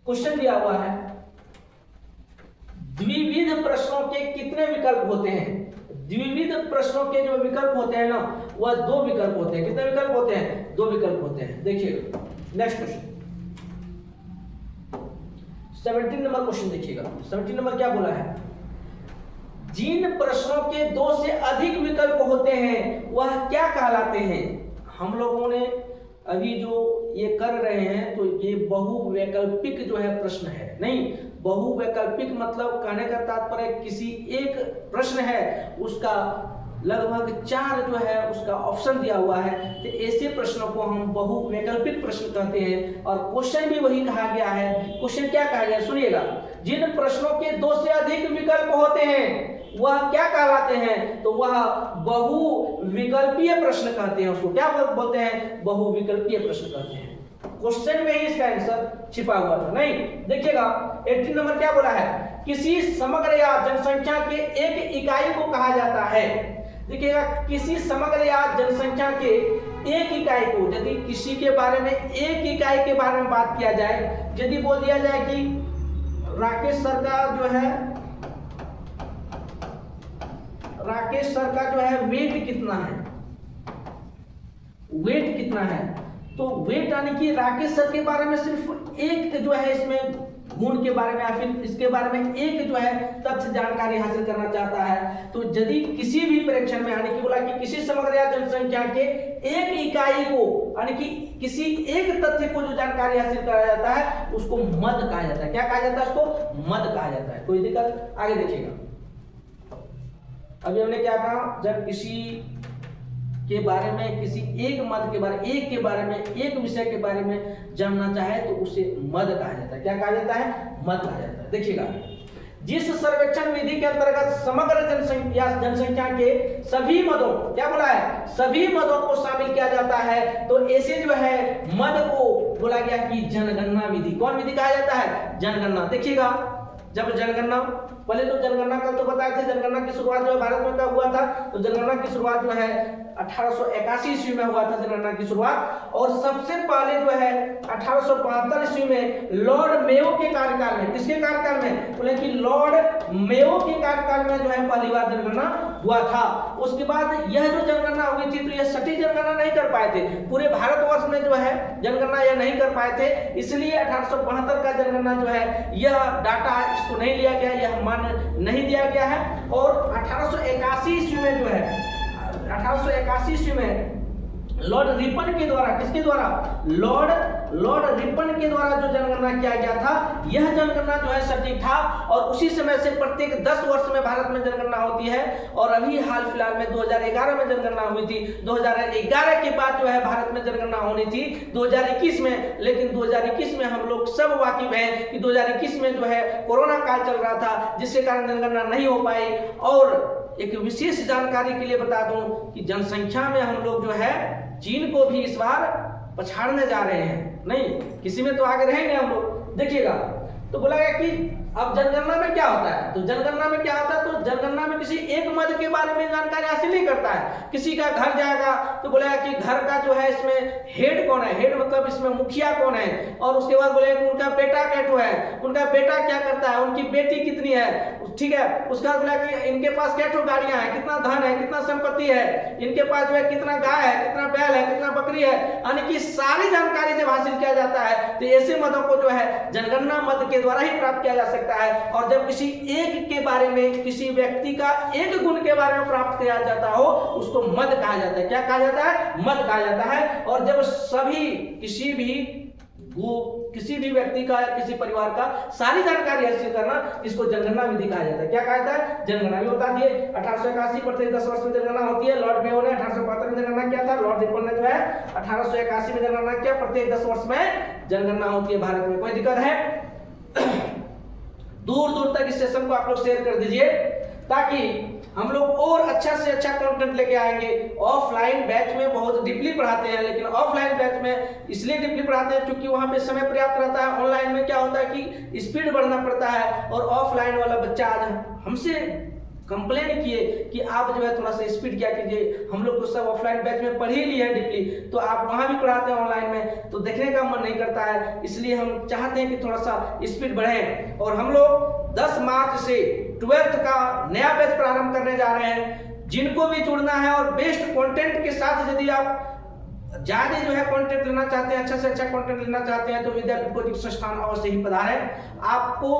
क्वेश्चन दिया हुआ है द्विविध प्रश्नों के कितने विकल्प होते हैं। द्विविध प्रश्नों के जो विकल्प होते हैं ना, वह 2 विकल्प होते हैं। कितने विकल्प होते हैं? 2 विकल्प होते हैं। देखिएगा नेक्स्ट क्वेश्चन 17 नंबर क्वेश्चन देखिएगा। 17 नंबर क्या बोला है, जिन प्रश्नों के 2 से अधिक विकल्प होते हैं वह क्या कहलाते हैं। हम लोगों ने अभी जो ये कर रहे हैं तो ये बहुवैकल्पिक जो है प्रश्न है। नहीं, बहुवैकल्पिक मतलब कहने का तात्पर्य किसी एक प्रश्न है उसका लगभग 4 जो है उसका ऑप्शन दिया हुआ है, तो ऐसे प्रश्नों को हम बहुवैकल्पिक प्रश्न कहते हैं। और क्वेश्चन भी वही कहा गया है। क्वेश्चन क्या कहा गया सुनिएगा, जिन प्रश्नों के 2 से अधिक विकल्प होते हैं वह क्या कहलाते हैं, तो वह बहुविकल्पीय प्रश्न कहते हैं। उसको क्या बोलते हैं, बहुविकल्पीय प्रश्न कहते हैं। क्वेश्चन में ही इसका आंसर छिपा हुआ था। नहीं, देखिएगा 18 नंबर क्या बोला है, किसी समग्र या जनसंख्या के एक इकाई को कहा जाता है। देखिएगा, किसी समग्र या जनसंख्या के एक इकाई को, यदि किसी के बारे में एक इकाई के बारे में बात किया जाए, यदि बोल दिया जाए कि राकेश सर का जो है वेट कितना है, वेट कितना है, तो वेट यानी कि राकेश सर के बारे में सिर्फ एक जो है इसमें गुण के बारे में या फिर इसके बारे में एक जो है तथ्य जानकारी हासिल करना चाहता है। तो यदि किसी भी परीक्षण में यानी कि बोला कि किसी समग्र या जनसंख्या के एक इकाई को यानी कि किसी एक तथ्य को जो जानकारी हासिल कराया जाता है उसको मद कहा जाता है। क्या कहा जाता है, उसको मद कहा जाता है। कोई दिक्कत? आगे देखिएगा, अभी हमने क्या कहा, जब किसी के बारे में, किसी एक मद के बारे, एक के बारे में, एक विषय के बारे में जानना चाहे तो उसे मद कहा जाता है। क्या कहा जाता है, मद कहा जाता है। देखिएगा, जिस सर्वेक्षण विधि के अंतर्गत समग्र जनसंख्या के सभी मदों, क्या बोला है, सभी मदों को शामिल किया जाता है, तो ऐसे जो है मद को बोला गया कि जनगणना विधि। कौन विधि कहा जाता है, जनगणना। देखिएगा, जब जनगणना, पहले तो जनगणना कल तो बताए थे, जनगणना की शुरुआत जो है भारत में कब हुआ था, तो जनगणना की शुरुआत जो है 1881 ईस्वी में हुआ था जनगणना की शुरुआत। और सबसे पहले जो है 1872 ईस्वी में लॉर्ड मेयो के कार्यकाल में, किसके कार्यकाल में, बोले कि लॉर्ड मेयो के कार्यकाल में जो है पहली बार जनगणना हुआ था। उसके बाद यह जो जनगणना हुई थी तो यह सटीक जनगणना नहीं कर पाए थे, पूरे भारतवर्ष में जो है जनगणना यह नहीं कर पाए थे, इसलिए 1872 का जनगणना जो है यह डाटा इसको नहीं लिया गया, यह मान नहीं दिया गया है। और 1881 ईस्वी में जो है 1881 ईस्वी में लॉर्ड रिपन के द्वारा, किसके द्वारा, लॉर्ड रिपन के द्वारा जो जनगणना किया गया था, यह जनगणना जो है सटीक था। और उसी समय से प्रत्येक 10 वर्ष में भारत में जनगणना होती है। और अभी हाल फिलहाल में 2011 में जनगणना हुई थी। 2011 के बाद जो है भारत में जनगणना होनी थी 2021 में, लेकिन 2021 में हम लोग सब वाकिफ हैं कि 2021 में जो है कोरोना काल चल रहा था, जिसके कारण जनगणना नहीं हो पाई। और एक विशेष जानकारी के लिए बता दूं कि जनसंख्या में हम लोग जो है चीन को भी इस बार पछाड़ने जा रहे हैं, नहीं किसी में तो आगे रहेंगे हम लोग, देखिएगा। तो बोला गया कि अब जनगणना में क्या होता है, तो जनगणना में क्या होता है, तो जनगणना में किसी एक मद के बारे में जानकारी हासिल नहीं करता है। किसी का घर जाएगा तो बोलेगा कि घर का जो है इसमें हेड कौन है, हेड मतलब इसमें मुखिया कौन है, और उसके बाद बोलेगा कि उनका बेटा कैठो है, उनका बेटा क्या करता है, उनकी बेटी कितनी है, ठीक है। उसके बाद बोला कि इनके पास कैठो गाड़ियां हैं, कितना धन है, कितना संपत्ति है, इनके पास जो है कितना गाय है, कितना बैल है, कितना बकरी है, यानी कि सारी जानकारी जब हासिल किया जाता है तो ऐसे मदों को जो है जनगणना मद के द्वारा ही प्राप्त किया जा सकता है। और जब किसी एक के बारे में, किसी व्यक्ति का एक गुण के बारे में प्राप्त किया जाता हो, उसको मद कहा जाता है। क्या कहा जाता है, मद कहा जाता है। और जब सभी किसी भी व्यक्ति का या किसी परिवार का सारी जानकारी हासिल करना, इसको जनगणना विधि कहा जाता है। क्या कहा जाता है, जनगणना भी बता दिए। 1881 प्रत्येक 10 वर्ष में जनगणना होती है। लॉर्ड मेयो ने 1872 में जनगणना किया था, लॉर्ड रिपन ने जो है 1881 में जनगणना किया। प्रत्येक 10 वर्ष में जनगणना होती है भारत में। कोई दिक्कत है? दूर दूर तक इस सेशन को आप लोग शेयर कर दीजिए, ताकि हम लोग और अच्छा से अच्छा कंटेंट लेके आएंगे। ऑफलाइन बैच में बहुत डीपली पढ़ाते हैं, लेकिन ऑफलाइन बैच में इसलिए डीपली पढ़ाते हैं क्योंकि वहां पे समय पर्याप्त रहता है। ऑनलाइन में क्या होता है कि स्पीड बढ़ना पड़ता है, और ऑफलाइन वाला बच्चा आज हमसे कंप्लेन किए कि आप जो है थोड़ा सा स्पीड क्या कीजिए, हम लोग तो सब ऑफलाइन बैच में पढ़ ही लिए हैं डीपली, तो आप वहां भी पढ़ाते हैं ऑनलाइन में, तो देखने का मन नहीं करता है। इसलिए हम चाहते हैं कि थोड़ा सा स्पीड बढ़े। और हम लोग 10 मार्च से 12th का नया बैच प्रारंभ करने जा रहे हैं। जिनको भी जुड़ना है और बेस्ट कंटेंट के साथ यदि आप ज्यादा जो है कंटेंट लेना चाहते हैं, अच्छा से अच्छा कंटेंट लेना चाहते हैं, तो विद्यापीठ कोचिंग संस्थान अवश्य ही पधारें। आपको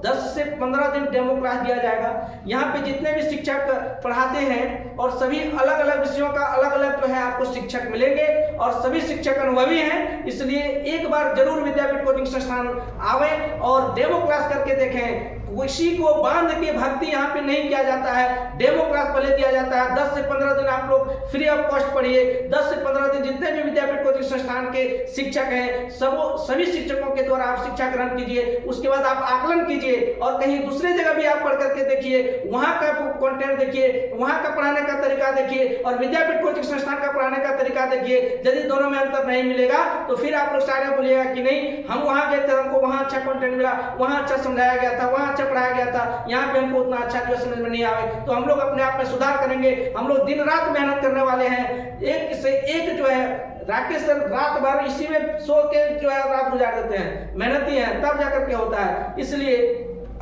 10 से 15 दिन डेमो क्लास दिया जाएगा। यहाँ पे जितने भी शिक्षक पढ़ाते हैं और सभी अलग अलग विषयों का अलग अलग जो है आपको शिक्षक मिलेंगे, और सभी शिक्षक अनुभवी हैं। इसलिए एक बार जरूर विद्यापीठ कोचिंग संस्थान आवे और डेमो क्लास करके देखें। किसी को बांध के भर्ती यहाँ पे नहीं किया जाता है, डेमो क्लास पहले दिया जाता है। 10 से 15 दिन आप लोग फ्री ऑफ कॉस्ट पढ़िए। 10 से 15 दिन जितने भी विद्यापीठ कोचिंग संस्थान के शिक्षक हैं, सभी शिक्षकों के द्वारा आप शिक्षा ग्रहण कीजिए। उसके बाद आप आकलन कीजिए, और कहीं दूसरे जगह भी आप पढ़ करके देखिए, वहां का कंटेंट देखिए, वहां का पढ़ाने का तरीका देखिए, और विद्यापीठ कोचिंग संस्थान का पढ़ाने का तरीका देखिए। यदि दोनों में अंतर नहीं मिलेगा तो फिर आप लोग सारे बोलिएगा कि नहीं, हम वहां गए थे, हमको वहां अच्छा कंटेंट मिला, वहां अच्छा समझाया गया था, वहां पढ़ाया गया था, यहाँ पे हमको उतना अच्छा जो समझ में नहीं आवे। तो हम लोग अपने आप में सुधार करेंगे। हम लोग दिन रात मेहनत करने वाले हैं। एक से एक जो है राकेश सर रात भर इसी में सो के जो है रात गुजार देते हैं, मेहनती हैं, तब जाकर के होता है। इसलिए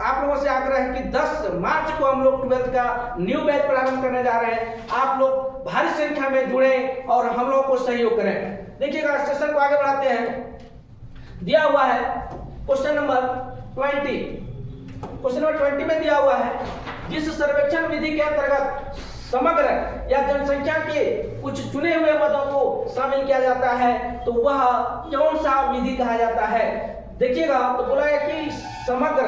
आप लोगों से आग्रह है कि 10 मार्च को हम लोग 12th का न्यू बैच प्रारंभ करने जा रहे हैं। आप लोग भारी संख्या में जुड़े और हम लोग को सहयोग करें। देखिएगा, सेशन को आगे बढ़ाते हैं। दिया हुआ है क्वेश्चन नंबर 20। क्वेश्चन नंबर 20 में दिया हुआ है, जिस सर्वेक्षण विधि के अंतर्गत समग्र या जनसंख्या के कुछ चुने हुए पदों को शामिल किया जाता है, तो वह कौन सा विधि कहा जाता है। देखिएगा, तो बोला है कि समग्र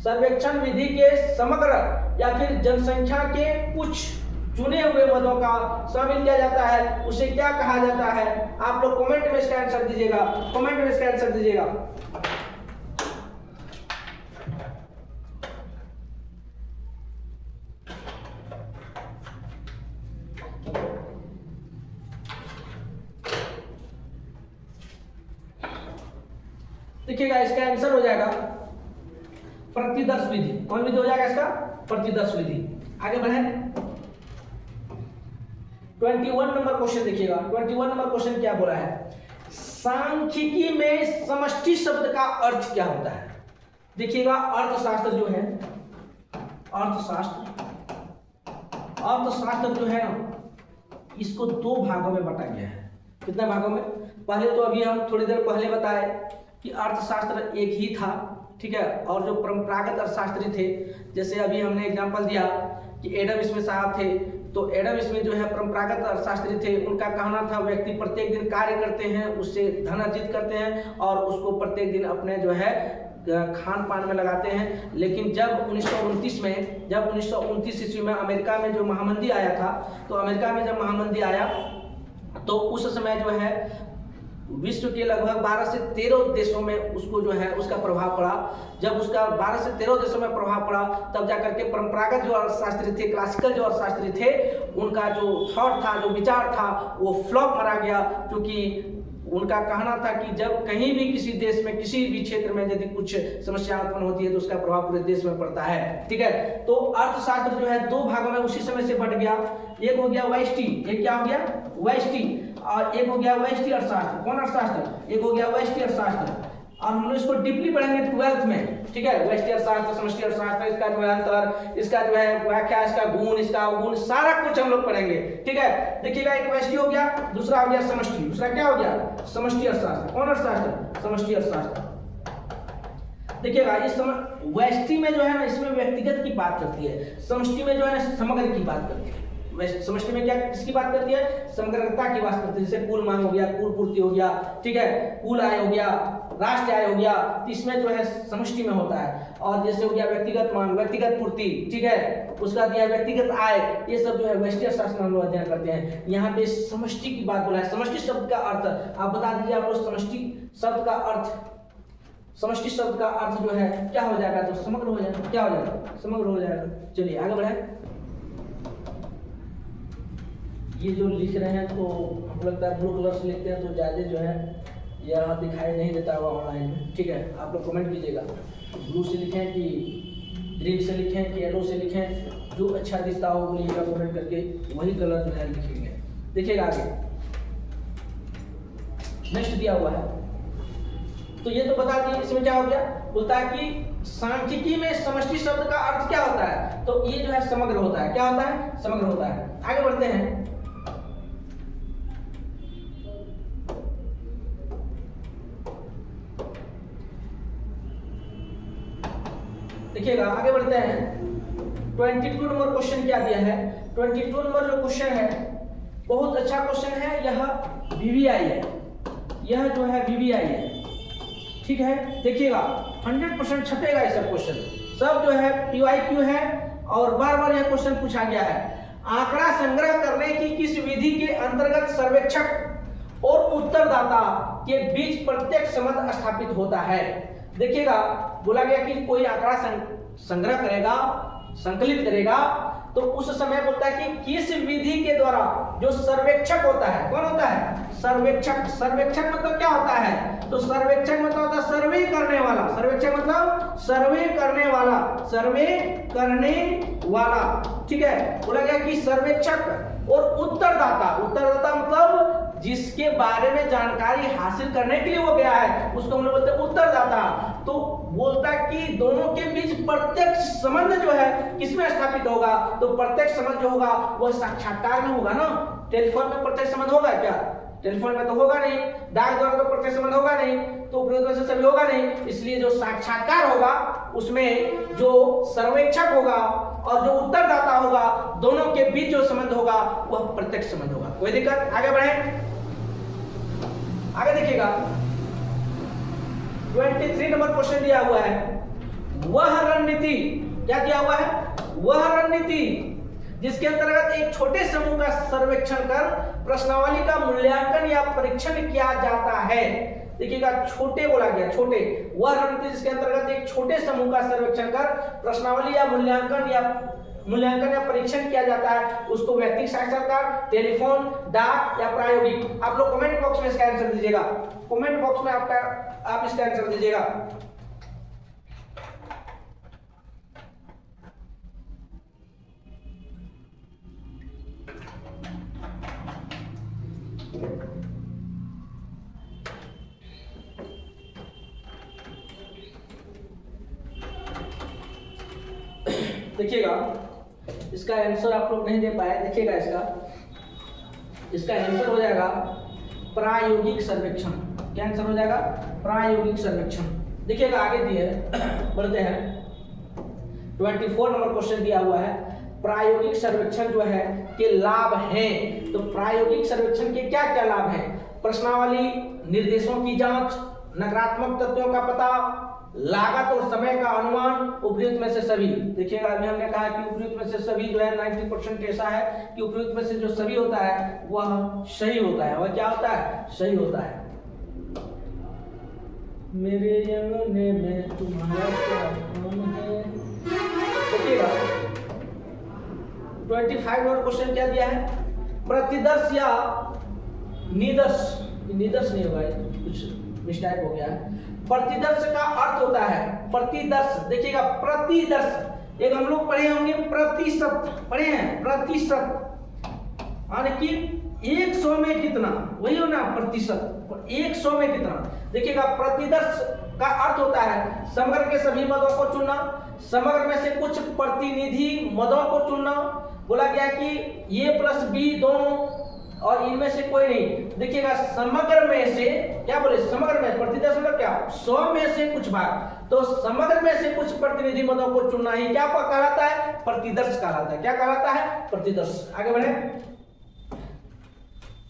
सर्वेक्षण विधि के समग्र या फिर जनसंख्या के कुछ चुने हुए पदों का शामिल किया जाता है, उसे क्या कहा जाता है। आप लोग कमेंट में इसका आंसर दीजिएगा, कमेंट में इसका आंसर दीजिएगा। देखिएगा, इसका आंसर हो जाएगा प्रतिदर्श विधि। कौन विधि हो जाएगा इसका, प्रतिदर्श विधि। आगे बढ़े 21 नंबर क्वेश्चन देखिएगा। 21 नंबर क्वेश्चन क्या बोला है, सांख्यिकी में समष्टि शब्द का अर्थ क्या होता है। देखिएगा, अर्थशास्त्र जो है, अर्थशास्त्र जो है ना, इसको 2 भागों में बांटा गया है। कितने भागों में, पहले तो अभी हम थोड़ी देर पहले बताए कि अर्थशास्त्र एक ही था, ठीक है, और जो परंपरागत अर्थशास्त्री थे, जैसे अभी हमने एग्जांपल दिया कि एडम स्मिथ साहब थे, तो एडम स्मिथ जो है परंपरागत अर्थशास्त्री थे। उनका कहना था व्यक्ति प्रत्येक दिन कार्य करते हैं, उससे धन अर्जित करते हैं और उसको प्रत्येक दिन अपने जो है खान पान में लगाते हैं। लेकिन जब 1929 ईस्वी में अमेरिका में जो महामंदी आया था, तो अमेरिका में जब महामंदी आया तो उस समय जो है विश्व के लगभग 12 से 13 देशों में उसको जो है उसका प्रभाव पड़ा। जब उसका 12 से 13 देशों में प्रभाव पड़ा तब जाकर के परंपरागत जो अर्थशास्त्री थे, क्लासिकल जो अर्थशास्त्री थे, उनका जो थॉट था, जो विचार था, वो फ्लॉप मारा गया। क्योंकि उनका कहना था कि जब कहीं भी किसी देश में किसी भी क्षेत्र में यदि कुछ समस्या उत्पन्न होती है तो उसका प्रभाव पूरे देश में पड़ता है। ठीक है, तो अर्थशास्त्र जो है दो भागों में उसी समय से बट गया। एक हो गया व्यष्टि, एक क्या हो गया व्यष्टि, और एक हो गया व्यष्टि अर्थशास्त्र। कौन अर्थशास्त्र? एक हो गया व्यष्टि अर्थशास्त्र, और हम लोग इसको डीपली पढ़ेंगे 12th में। ठीक है, व्यष्टि अर्थशास्त्र, समष्टि अर्थशास्त्र, इसका जो है अंतर, इसका जो है व्याख्या, इसका गुण, इसका अवगुण, सारा कुछ हम लोग पढ़ेंगे। ठीक है, देखिएगा एक व्यष्टि हो गया, दूसरा हो गया समष्टि। दूसरा क्या हो गया? समष्टि अर्थशास्त्र। कौन अर्थशास्त्र? समष्टि अर्थशास्त्र। देखिएगा इस व्यष्टि में जो है ना, इसमें व्यक्तिगत की बात करती है, समष्टि में जो है ना समग्र की बात करती है। समष्टि में क्या किसकी बात करती है? समग्रता की बात करती है। जैसे कुल मांग हो गया, कुल पूर्ति हो गया, ठीक है, कुल आय हो गया, राष्ट्र आय हो गया, तो इसमें जो है समष्टि में होता है। और जैसे हो गया व्यक्तिगत मांग, व्यक्तिगत पूर्ति, ठीक है, उसका दिया व्यक्तिगत आय, ये सब जो है व्यष्टि अर्थशास्त्र में हम लोग अध्ययन करते हैं। यहाँ पे समष्टि की बात बोला है। समष्टि शब्द का अर्थ आप बता दीजिए, आप लोग समष्टि शब्द का अर्थ, समष्टि शब्द का अर्थ जो है क्या हो जाएगा? तो समग्र हो जाएगा। क्या हो जाएगा? समग्र हो जाएगा। चलिए आगे बढ़े। ये जो लिख रहे हैं तो हमको लगता है ब्लू कलर से लिखते हैं तो ज़्यादा जो है यह दिखाई नहीं देता हुआ ऑनलाइन में। ठीक है, आप लोग कमेंट कीजिएगा, ब्लू से लिखें कि ग्रीन से लिखें कि येलो से लिखें, जो अच्छा दिखता हो बोलिएगा कमेंट करके, वही कलर जो है लिखेंगे। देखिएगा आगे नेक्स्ट दिया हुआ है, तो ये तो बता दिए। इसमें क्या हो गया? बोलता है कि सांख्यिकी में समष्टि शब्द का अर्थ क्या होता है? तो ये जो है समग्र होता है। क्या होता है? समग्र होता है। आगे बढ़ते हैं। देखिएगा आगे बढ़ते हैं। 22 नंबर क्वेश्चन क्या दिया है? 22 नंबर जो क्वेश्चन है बहुत अच्छा क्वेश्चन है। यह वीवीआई है, यह जो है वीवीआई है। ठीक है, देखिएगा 100% छपेगा ये सब क्वेश्चन, सब जो है पीवाईक्यू है और बार बार यह क्वेश्चन पूछा गया है। आंकड़ा संग्रह करने की किस विधि के अंतर्गत सर्वेक्षक और उत्तरदाता के बीच प्रत्यक्ष संबंध स्थापित होता है? देखिएगा बोला गया कि कोई आंकड़ा संग्रह करेगा, संकलित करेगा, तो उस समय बोलता है कि किस विधि के द्वारा जो सर्वेक्षक होता है। कौन होता है? सर्वेक्षक। सर्वेक्षक मतलब क्या होता है? तो सर्वेक्षक मतलब होता है सर्वे करने वाला। सर्वेक्षक मतलब सर्वे करने वाला, सर्वे करने वाला। ठीक है, बोला गया कि सर्वेक्षक और उत्तरदाता। उत्तरदाता मतलब जिसके बारे में जानकारी हासिल करने के लिए वो गया है, उसको हम लोग बोलते हैं उत्तरदाता। तो बोलता है कि दोनों के बीच प्रत्यक्ष संबंध जो है किसमें स्थापित होगा? तो प्रत्यक्ष संबंध जो होगा वह साक्षात्कार में होगा ना। टेलीफोन में प्रत्यक्ष संबंध होगा क्या? टेलीफोन में तो होगा नहीं। डाक द्वारा तो प्रत्यक्ष संबंध होगा नहीं, तो उपरोक्त से सभी होगा नहीं। इसलिए जो साक्षात्कार होगा उसमें जो सर्वेक्षक होगा और जो उत्तरदाता होगा, दोनों के बीच जो संबंध होगा वह प्रत्यक्ष संबंध होगा। कोई दिक्कत? आगे बढ़े, आगे देखिएगा 23 नंबर क्वेश्चन दिया हुआ है। वह रणनीति, क्या दिया हुआ है? वह रणनीति जिसके अंतर्गत एक छोटे समूह का सर्वेक्षण कर प्रश्नावली का मूल्यांकन या परीक्षण किया जाता है। देखिएगा छोटे बोला गया, छोटे। वह रणनीति जिसके अंतर्गत एक छोटे समूह का सर्वेक्षण कर प्रश्नावली या मूल्यांकन या परीक्षण किया जाता है, उसको व्यक्तिगत साक्षात्कार, टेलीफोन, डाक या प्रायोगिक। आप लोग कमेंट बॉक्स में इसका आंसर दीजिएगा। कमेंट बॉक्स में आप इसका आंसर दीजिएगा। देखिएगा इसका आंसर आप लोग नहीं दे पाए। देखिएगा इसका आंसर हो जाएगा प्रायोगिक सर्वेक्षण। क्या आंसर हो जाएगा? प्रायोगिक सर्वेक्षण। देखिएगा आगे दिए, बढ़ते हैं। 24 नंबर क्वेश्चन दिया हुआ है। प्रायोगिक सर्वेक्षण जो है के लाभ हैं। तो प्रायोगिक सर्वेक्षण के क्या क्या लाभ हैं? प्रश्नावली, निर्देशों की जांच, नकारात्मक तथ्यों का पता, लागत और समय का अनुमान, उपयुक्त में से सभी। देखिएगा अभी हमने कहा कि उपयुक्त में से सभी जो है 90% ऐसा है कि उपयुक्त में से जो सभी होता है वह सही होता है। वह क्या होता है? सही होता है। मेरे अंगने में तुम्हारा क्या काम है? देखिएगा 25 नंबर क्वेश्चन क्या दिया है? प्रतिदर्श या निदर्श, निदर्श नहीं होगा, कुछ मिस्टेक हो गया है। प्रतिदर्श का अर्थ होता है प्रतिदर्श। देखिएगा प्रतिदर्श एक हम लोग पढ़े होंगे प्रतिशत, पढ़े हैं प्रतिशत, यानी कि 100 में कितना, वही हो ना प्रतिशत, 100 में कितना। देखिएगा प्रतिदर्श का अर्थ होता है समग्र के सभी मदों को चुनना, समग्र में से कुछ प्रतिनिधि मदों को चुनना। बोला गया कि ए प्लस बी दोनों और इनमें से कोई नहीं। देखिएगा समग्र में से क्या बोले? समग्र में प्रतिदर्श मतलब क्या? 100 में से कुछ भाग। तो समग्र में से कुछ प्रतिनिधि मदों को चुनना ही क्या कहलाता है? प्रतिदर्श कहलाता है। क्या कहलाता है? प्रतिदर्श। आगे बढ़े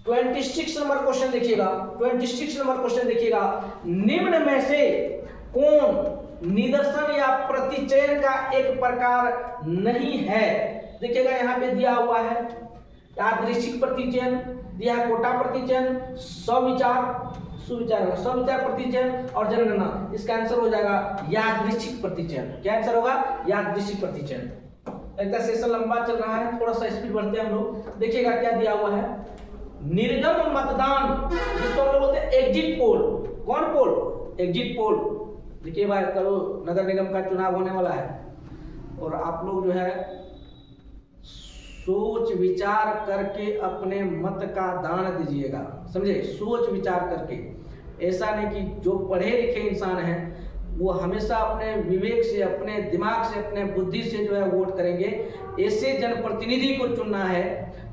26 नंबर क्वेश्चन देखिएगा। 26 नंबर क्वेश्चन देखिएगा, निम्न में से कौन निदर्शन या प्रतिचयन का एक प्रकार नहीं है? देखिएगा यहाँ पे दिया हुआ है यादृच्छिक प्रतिचयन, दिया है कोटा प्रतिचयन, सुविचार प्रतिचयन और जनगणना। इसका आंसर हो जाएगा यादृच्छिक प्रतिचयन। क्या आंसर होगा? यादृच्छिक प्रतिचयन। एक सेशन लंबा चल रहा है, थोड़ा सा स्पीड बढ़ते हैं हम लोग। देखिएगा क्या दिया हुआ है, निर्गम मतदान जिसको हम लोग बोलते हैं एग्जिट पोल। कौन पोल? Exit poll. देखिए भाई करो नगर निगम का चुनाव होने वाला है और आप लोग जो है सोच विचार करके अपने मत का दान दीजिएगा, समझे? सोच विचार करके। ऐसा नहीं कि जो पढ़े लिखे इंसान हैं वो हमेशा अपने विवेक से, अपने दिमाग से, अपने बुद्धि से जो है वोट करेंगे। ऐसे जनप्रतिनिधि को चुनना है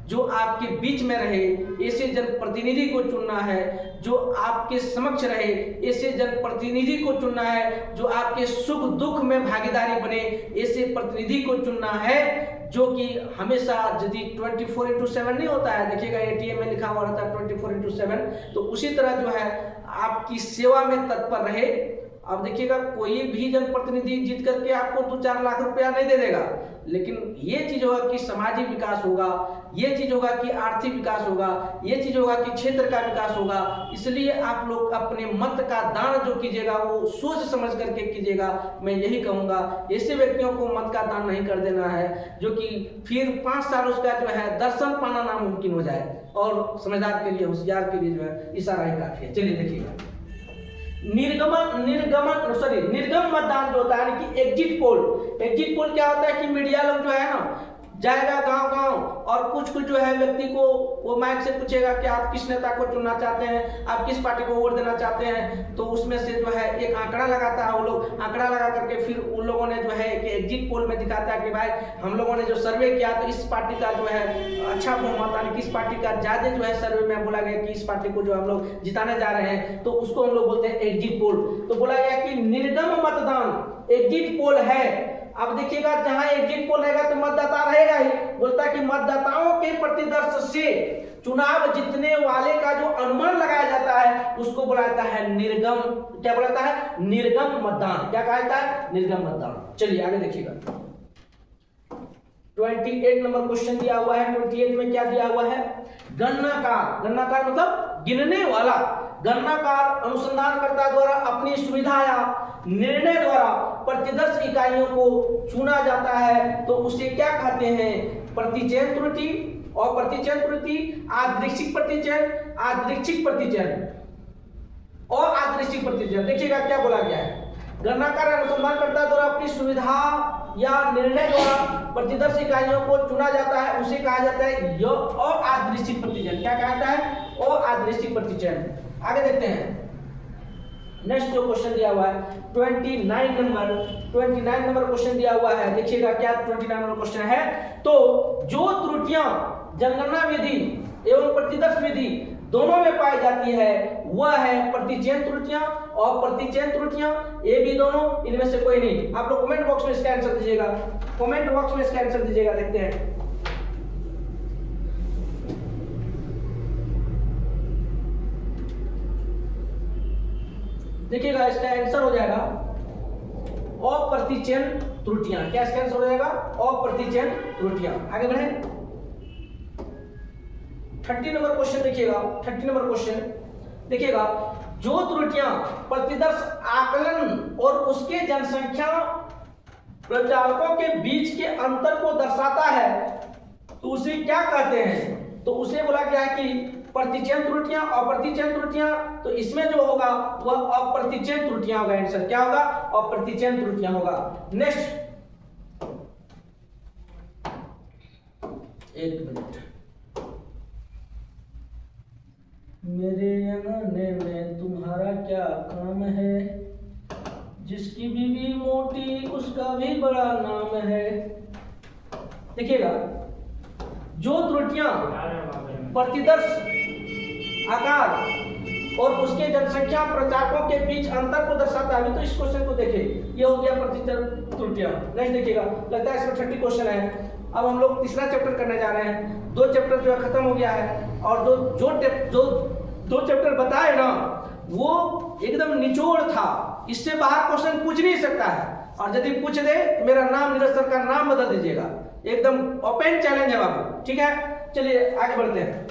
जो आपके बीच में रहे, ऐसे जनप्रतिनिधि को चुनना है जो आपके समक्ष रहे, ऐसे जनप्रतिनिधि को चुनना है जो आपके सुख दुख में भागीदारी बने, ऐसे प्रतिनिधि को चुनना है जो कि हमेशा यदि 24/7 नहीं होता है, देखिएगा एटीएम में लिखा हुआ रहता है 24/7, तो उसी तरह जो है आपकी सेवा में तत्पर रहे। अब देखिएगा कोई भी जनप्रतिनिधि जीत करके आपको 2-4 लाख रुपया नहीं दे देगा, लेकिन ये चीज होगा कि सामाजिक विकास होगा, ये चीज होगा कि आर्थिक विकास होगा, ये चीज होगा कि क्षेत्र का विकास होगा। इसलिए आप लोग अपने मत का दान जो कीजिएगा वो सोच समझ करके कीजिएगा। मैं यही कहूंगा, ऐसे व्यक्तियों को मत का दान नहीं कर देना है जो कि फिर 5 साल उसका जो है दर्शन पाना नामुमकिन हो जाए। और समझदार के लिए, होशियार के लिए जो है इशारा ही काफी है। चलिए देखिएगा निर्गम मतदान जो होता है यानी कि एग्जिट पोल। एग्जिट पोल क्या होता है कि मीडिया लोग जो है ना जाएगा गांव-गांव और कुछ जो है व्यक्ति को वो माइक से पूछेगा कि आप किस नेता को चुनना चाहते हैं, आप किस पार्टी को वोट देना चाहते हैं। तो उसमें से जो है एक आंकड़ा लगाता है, वो लोग आंकड़ा लगा करके फिर उन लोगों ने जो है कि एग्जिट पोल में दिखाता है कि भाई हम लोगों ने जो सर्वे किया तो इस पार्टी का जो है अच्छा बहुमत, यानी किस पार्टी का ज्यादा जो है सर्वे में बोला गया कि इस पार्टी को जो हम लोग जिताने जा रहे हैं, तो उसको हम लोग बोलते हैं एग्जिट पोल। तो बोला गया कि निर्गम मतदान एग्जिट पोल है। अब देखिएगा जहां एग्जिट पोल रहेगा तो मतदाता रहेगा ही। बोलता है कि मतदाताओं के प्रतिदर्श से चुनाव जीतने वाले का जो अनुमान लगाया जाता है उसको बुलाता है निर्गम। क्या बुलाता है? निर्गम मतदान। क्या कहा जाता है? निर्गम मतदान। चलिए आगे देखिएगा 28 नंबर क्वेश्चन दिया हुआ है। 28 में क्या दिया हुआ है? गणनाकार। गणनाकार मतलब गिनने वाला। गणनाकार अनुसंधानकर्ता द्वारा अपनी सुविधा या निर्णय द्वारा प्रतिदर्श इकाइयों को चुना जाता है तो उसे क्या कहते हैं? प्रतिचयन त्रुटि, और प्रतिचयन त्रुटि, यादृच्छिक प्रतिचयन, यादृच्छिक प्रतिचयन और यादृच्छिक प्रतिचयन। देखिएगा क्या बोला गया है, गणनाकार अनुसंधानकर्ता द्वारा अपनी सुविधा या निर्णय द्वारा प्रतिदर्श इकाइयों को चुना जाता है उसे कहा जाता है अयादृच्छिक प्रतिचयन। क्या कहा जाता है? अयादृच्छिक प्रतिचयन। आगे देखते हैं नेक्स्ट जो क्वेश्चन दिया हुआ है 29 नंबर क्वेश्चन दिया हुआ है। देखिएगा क्या 29 नंबर क्वेश्चन है। तो जो त्रुटियां जनगणना विधि एवं प्रतिदर्श विधि दोनों में पाई जाती है वह है प्रतिचयन त्रुटियां और प्रतिचयन त्रुटियां, ये भी दोनों, इनमें से कोई नहीं। आप लोग कमेंट बॉक्स में इसका आंसर दीजिएगा, कमेंट बॉक्स में इसका आंसर दीजिएगा, देखते हैं। देखिएगा इसका आंसर हो जाएगा अप्रतिचयन त्रुटियां। क्या इसका आंसर हो जाएगा? अप्रतिचयन त्रुटियां। आगे बढ़े 30 नंबर क्वेश्चन देखिएगा। 30 नंबर क्वेश्चन देखिएगा, जो त्रुटियां प्रतिदर्श आकलन और उसके जनसंख्या प्रचारकों के बीच के अंतर को दर्शाता है तो उसे क्या कहते हैं? तो उसे बोला गया है कि प्रतिचयन त्रुटियां, अप्रतिचयन त्रुटियां। तो इसमें जो होगा वह अप्रतिचयन त्रुटियां होगा। आंसर क्या होगा? अप्रतिचयन त्रुटियां होगा। नेक्स्ट, एक मिनट। मेरे अनने में तुम्हारा क्या काम है, जिसकी बीवी मोटी उसका भी बड़ा नाम है। देखिएगा, जो त्रुटियां प्रतिदर्श आकार और उसके जनसंख्या प्रचारकों के बीच अंतर को दर्शाता है। अभी तो इस क्वेश्चन को देखिए, ये हो गया प्रतिचयन त्रुटियां। नेक्स्ट देखिएगा, लगता है इसमें 30 क्वेश्चन है। अब हम लोग तीसरा चैप्टर करने जा रहे हैं। 2 चैप्टर जो है खत्म हो गया है और जो 2 चैप्टर बताए ना वो एकदम निचोड़ था, इससे बाहर क्वेश्चन पूछ नहीं सकता है। और यदि पूछ दे तो मेरा नाम, नीरज सर का नाम बदल दीजिएगा। एकदम ओपन चैलेंज है बाबू, ठीक है। चलिए आगे बढ़ते हैं।